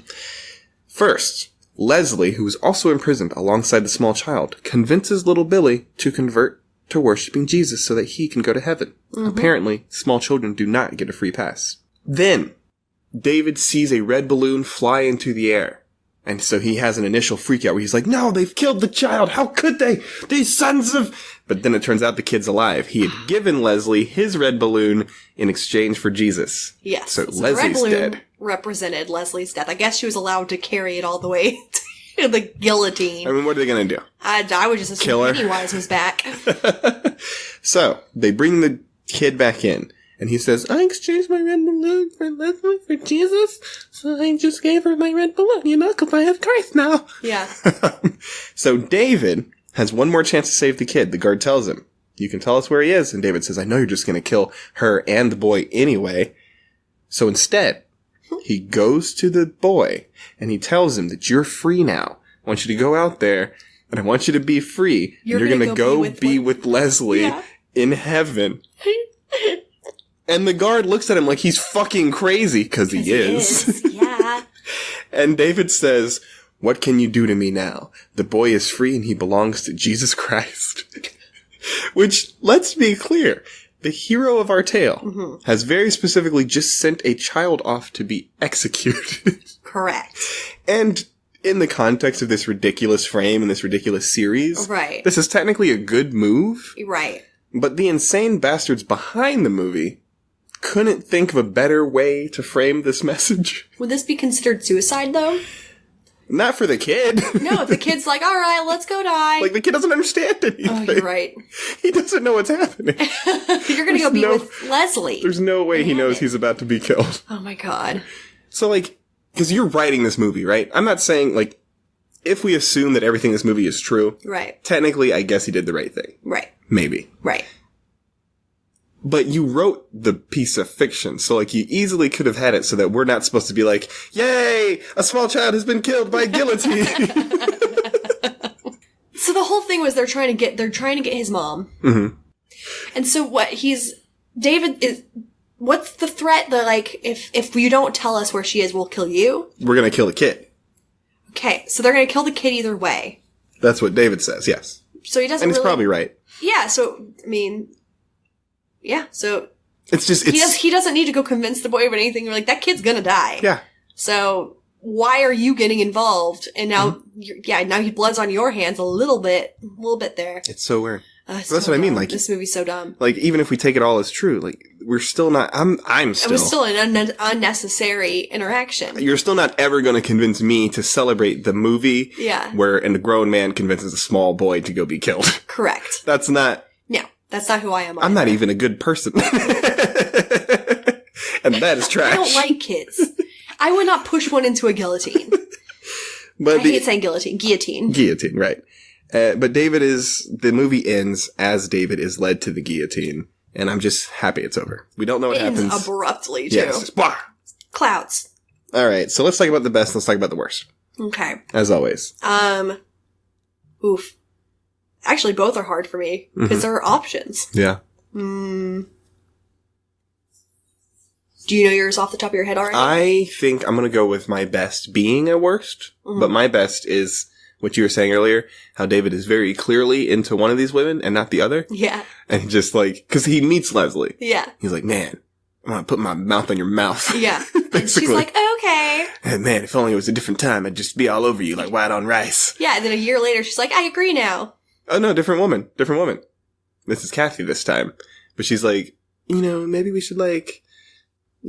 Speaker 1: First, Leslie, who is also imprisoned alongside the small child, convinces little Billy to convert to worshiping Jesus so that he can go to heaven. Apparently, small children do not get a free pass. Then, David sees a red balloon fly into the air. And so he has an initial freak out where he's like, no, they've killed the child. How could they? These sons of... But then it turns out the kid's alive. He had given Leslie his red balloon in exchange for Jesus.
Speaker 2: Yes.
Speaker 1: So Leslie's dead.
Speaker 2: Represented Leslie's death. I guess she was allowed to carry it all the way to the guillotine.
Speaker 1: I mean, what are they going to do?
Speaker 2: I would just assume Pennywise was back.
Speaker 1: So, they bring the kid back in. And he says, I exchanged my red balloon for Leslie for Jesus, so I just gave her my red balloon, because I have Christ now.
Speaker 2: Yeah.
Speaker 1: So David has one more chance to save the kid. The guard tells him, you can tell us where he is. And David says, I know you're just going to kill her and the boy anyway. So instead, he goes to the boy and he tells him that you're free now. I want you to go out there and I want you to be free. You're going to go be with Leslie in heaven. And the guard looks at him like he's fucking crazy, because he is.
Speaker 2: Yeah.
Speaker 1: And David says, what can you do to me now? The boy is free and he belongs to Jesus Christ. Which, let's be clear, the hero of our tale has very specifically just sent a child off to be executed.
Speaker 2: Correct.
Speaker 1: And in the context of this ridiculous frame and this ridiculous series, this is technically a good move.
Speaker 2: Right.
Speaker 1: But the insane bastards behind the movie couldn't think of a better way to frame this message.
Speaker 2: Would this be considered suicide, though?
Speaker 1: Not for the kid.
Speaker 2: No, if the kid's like, all right, let's go die.
Speaker 1: Like, the kid doesn't understand anything.
Speaker 2: Oh, you're right.
Speaker 1: He doesn't know what's happening.
Speaker 2: You're going to go be with Leslie.
Speaker 1: There's no way he knows he's about to be killed.
Speaker 2: Oh, my God.
Speaker 1: So, like, because you're writing this movie, right? I'm not saying, like, if we assume that everything in this movie is true, technically, I guess he did the right thing.
Speaker 2: Right.
Speaker 1: Maybe.
Speaker 2: Right.
Speaker 1: But you wrote the piece of fiction, so, like, you easily could have had it so that we're not supposed to be like, yay, a small child has been killed by guillotine.
Speaker 2: So the whole thing was they're trying to get his mom. Mm-hmm. And so what's the threat that, like, if you don't tell us where she is, we'll kill you?
Speaker 1: We're gonna kill the kid.
Speaker 2: Okay, so they're gonna kill the kid either way.
Speaker 1: That's what David says, yes.
Speaker 2: So he doesn't
Speaker 1: And he's probably right.
Speaker 2: Yeah, so, I mean... Yeah, so
Speaker 1: it's just
Speaker 2: he doesn't need to go convince the boy of anything. We're like, that kid's gonna die.
Speaker 1: Yeah.
Speaker 2: So why are you getting involved? And now, now blood's on your hands a little bit there.
Speaker 1: It's so weird.
Speaker 2: That's
Speaker 1: what I mean. Like,
Speaker 2: this movie's so dumb.
Speaker 1: Like, even if we take it all as true, like, we're still not. It
Speaker 2: was still an unnecessary interaction.
Speaker 1: You're still not ever going to convince me to celebrate the movie.
Speaker 2: Yeah.
Speaker 1: Where a grown man convinces a small boy to go be killed.
Speaker 2: Correct.
Speaker 1: That's not.
Speaker 2: That's not who I am.
Speaker 1: I'm not even a good person. And that is trash.
Speaker 2: I don't like kids. I would not push one into a guillotine. But I hate saying guillotine. Guillotine.
Speaker 1: Guillotine, right. But the movie ends as David is led to the guillotine. And I'm just happy it's over. We don't know what happens.
Speaker 2: Ends abruptly, too.
Speaker 1: Yes. Blah.
Speaker 2: Clouds.
Speaker 1: All right. So let's talk about the best. Let's talk about the worst.
Speaker 2: Okay.
Speaker 1: As always.
Speaker 2: Oof. Actually, both are hard for me, because there are options.
Speaker 1: Yeah.
Speaker 2: Do you know yours off the top of your head already?
Speaker 1: I think I'm going to go with my best being a worst, but my best is what you were saying earlier, how David is very clearly into one of these women and not the other.
Speaker 2: Yeah.
Speaker 1: And just like, because he meets Leslie.
Speaker 2: Yeah.
Speaker 1: He's like, man, I'm going to put my mouth on your mouth.
Speaker 2: Yeah. And she's like, okay.
Speaker 1: And man, if only it was a different time, I'd just be all over you like white on rice.
Speaker 2: Yeah, and then a year later, she's like, I agree now.
Speaker 1: Oh, no, different woman. Different woman. This is Kathy this time. But she's like, maybe we should, like...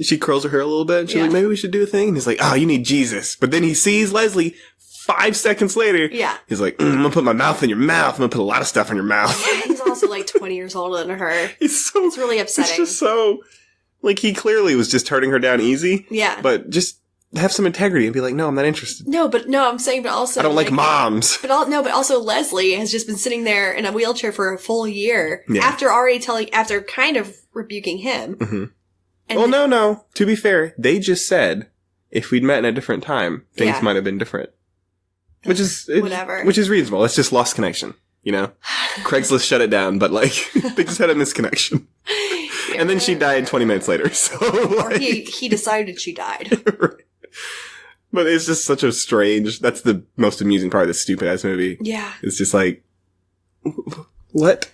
Speaker 1: She curls her hair a little bit, and she's like, maybe we should do a thing. And he's like, oh, you need Jesus. But then he sees Leslie 5 seconds later.
Speaker 2: Yeah.
Speaker 1: He's like, I'm going to put my mouth in your mouth. I'm going to put a lot of stuff in your mouth.
Speaker 2: Yeah, he's also, like, 20 years older than her. It's really upsetting.
Speaker 1: It's just so... Like, he clearly was just turning her down easy.
Speaker 2: Yeah.
Speaker 1: But just... have some integrity and be like, no, I'm not interested.
Speaker 2: No, I'm saying, but also...
Speaker 1: I don't like moms.
Speaker 2: But also Leslie has just been sitting there in a wheelchair for a full year after kind of rebuking him.
Speaker 1: Mm-hmm. Well, no. To be fair, they just said if we'd met in a different time, things might have been different. Which is...
Speaker 2: whatever.
Speaker 1: Which is reasonable. It's just lost connection, Craigslist shut it down, but, like, they just had a misconnection. And then she died 20 minutes later, so...
Speaker 2: Or he decided she died.
Speaker 1: Right. But it's just such a strange... That's the most amusing part of this stupid-ass movie.
Speaker 2: Yeah.
Speaker 1: It's just like... What?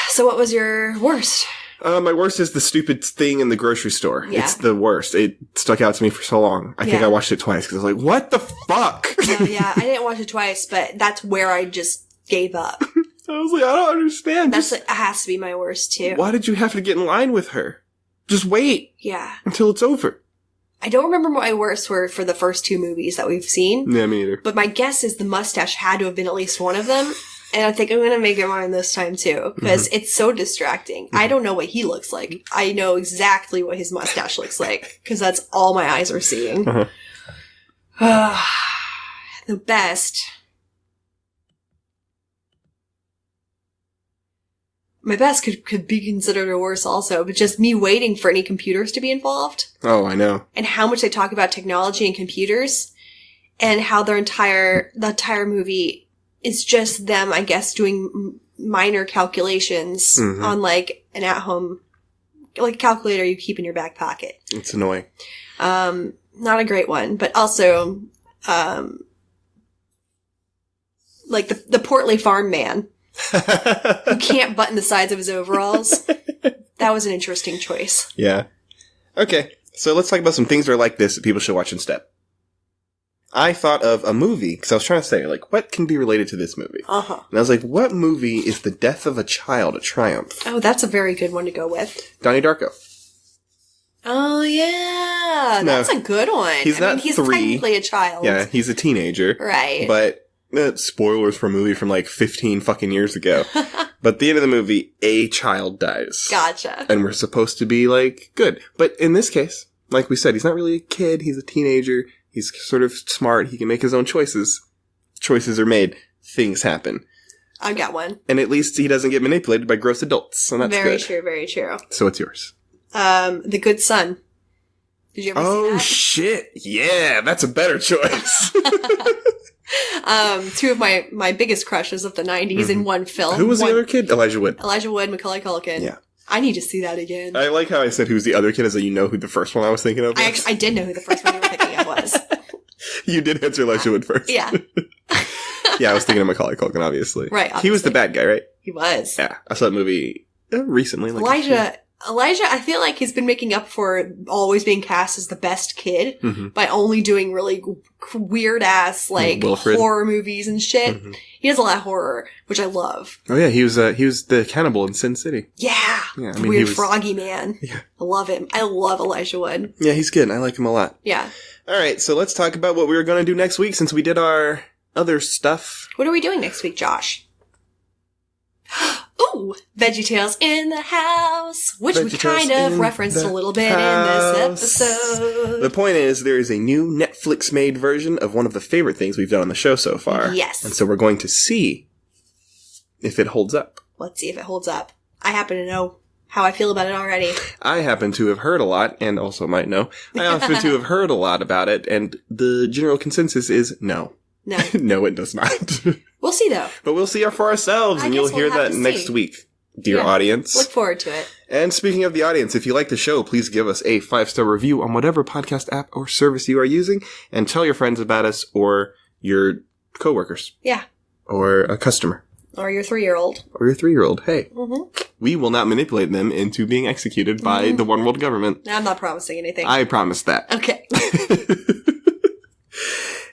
Speaker 2: So what was your worst?
Speaker 1: My worst is the stupid thing in the grocery store.
Speaker 2: Yeah.
Speaker 1: It's the worst. It stuck out to me for so long. I think I watched it twice because I was like, what the fuck?
Speaker 2: Yeah, I didn't watch it twice, but that's where I just gave up.
Speaker 1: I was like, I don't understand.
Speaker 2: It has to be my worst, too.
Speaker 1: Why did you have to get in line with her? Just wait.
Speaker 2: Yeah.
Speaker 1: Until it's over.
Speaker 2: I don't remember what my worst were for the first two movies that we've seen.
Speaker 1: Yeah, me neither.
Speaker 2: But my guess is the mustache had to have been at least one of them. And I think I'm going to make it mine this time, too. Because it's so distracting. I don't know what he looks like. I know exactly what his mustache looks like. Because that's all my eyes are seeing. The best. My best could be considered a worse also, but just me waiting for any computers to be involved.
Speaker 1: Oh, I know.
Speaker 2: And how much they talk about technology and computers, and how the entire movie is just them, I guess, doing minor calculations on like an at-home, like a calculator you keep in your back pocket.
Speaker 1: It's annoying.
Speaker 2: Not a great one, but also, like the portly farm man who can't button the sides of his overalls. That was an interesting choice.
Speaker 1: Yeah. Okay, so let's talk about some things that are like this that people should watch instead. I thought of a movie, because I was trying to say, like, what can be related to this movie?
Speaker 2: Uh-huh.
Speaker 1: And I was like, what movie is the death of a child a triumph?
Speaker 2: Oh, that's a very good one to go with.
Speaker 1: Donnie Darko.
Speaker 2: Oh, yeah. No, that's a good one.
Speaker 1: He's 3.
Speaker 2: Technically a child.
Speaker 1: Yeah, he's a teenager.
Speaker 2: Right.
Speaker 1: But, spoilers for a movie from like 15 fucking years ago. But at the end of the movie, a child dies.
Speaker 2: Gotcha.
Speaker 1: And we're supposed to be, like, good. But in this case, like we said, he's not really a kid. He's a teenager. He's sort of smart. He can make his own choices. Choices are made. Things happen.
Speaker 2: I've got one.
Speaker 1: And at least he doesn't get manipulated by gross adults. So that's
Speaker 2: very
Speaker 1: good.
Speaker 2: True, very true.
Speaker 1: So what's yours?
Speaker 2: The Good Son. Did you ever see that?
Speaker 1: Oh, shit. Yeah, that's a better choice.
Speaker 2: Two of my biggest crushes of the 90s in one film.
Speaker 1: Who was the other kid? Elijah Wood.
Speaker 2: Elijah Wood, Macaulay Culkin.
Speaker 1: Yeah.
Speaker 2: I need to see that again.
Speaker 1: I like how I said who's the other kid, as though you know who the first one I was thinking of was.
Speaker 2: I did know who the first one you were thinking of was.
Speaker 1: You did answer Elijah Wood first.
Speaker 2: Yeah.
Speaker 1: Yeah, I was thinking of Macaulay Culkin, obviously.
Speaker 2: Right, obviously.
Speaker 1: He was the bad guy, right?
Speaker 2: He was.
Speaker 1: Yeah. I saw that movie recently. Like
Speaker 2: Elijah, I feel like he's been making up for always being cast as the best kid by only doing really weird ass, like, horror movies and shit. Mm-hmm. He does a lot of horror, which I love.
Speaker 1: Oh yeah, he was the cannibal in Sin City.
Speaker 2: Yeah.
Speaker 1: I
Speaker 2: mean, weird froggy man. Yeah. I love him. I love Elijah Wood.
Speaker 1: Yeah, he's good. I like him a lot.
Speaker 2: Yeah.
Speaker 1: Alright, so let's talk about what we were going to do next week since we did our other stuff.
Speaker 2: What are we doing next week, Josh? Ooh, Veggie Tales in the house, which we kind of referenced a little bit in this episode.
Speaker 1: The point is, there is a new Netflix-made version of one of the favorite things we've done on the show so far.
Speaker 2: Yes.
Speaker 1: And so we're going to see if it holds up.
Speaker 2: Let's see if it holds up. I happen to know how I feel about it already.
Speaker 1: I happen to have heard a lot, and also might know. I happen to have heard a lot about it, and the general consensus is no.
Speaker 2: No.
Speaker 1: No, it does not.
Speaker 2: We'll see, though.
Speaker 1: But we'll see for ourselves, and you'll hear that next week, dear audience.
Speaker 2: Look forward to it.
Speaker 1: And speaking of the audience, if you like the show, please give us a 5-star review on whatever podcast app or service you are using, and tell your friends about us or your coworkers.
Speaker 2: Yeah.
Speaker 1: Or a customer.
Speaker 2: Or your 3-year-old.
Speaker 1: Or your 3-year-old. Hey. We will not manipulate them into being executed by the one world government.
Speaker 2: I'm not promising anything.
Speaker 1: I promise that.
Speaker 2: Okay.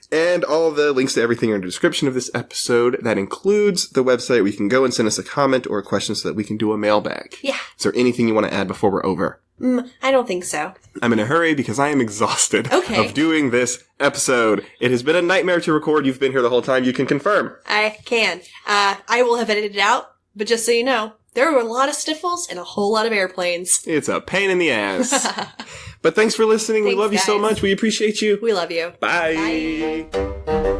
Speaker 1: And all the links to everything are in the description of this episode. That includes the website where you can go and send us a comment or a question so that we can do a mailbag.
Speaker 2: Yeah.
Speaker 1: Is there anything you want to add before we're over?
Speaker 2: I don't think so.
Speaker 1: I'm in a hurry because I am exhausted of doing this episode. It has been a nightmare to record. You've been here the whole time. You can confirm.
Speaker 2: I can. I will have edited it out, but just so you know, there were a lot of sniffles and a whole lot of airplanes.
Speaker 1: It's a pain in the ass. But thanks for listening. We love you so much. We appreciate you.
Speaker 2: We love you.
Speaker 1: Bye.
Speaker 2: Bye.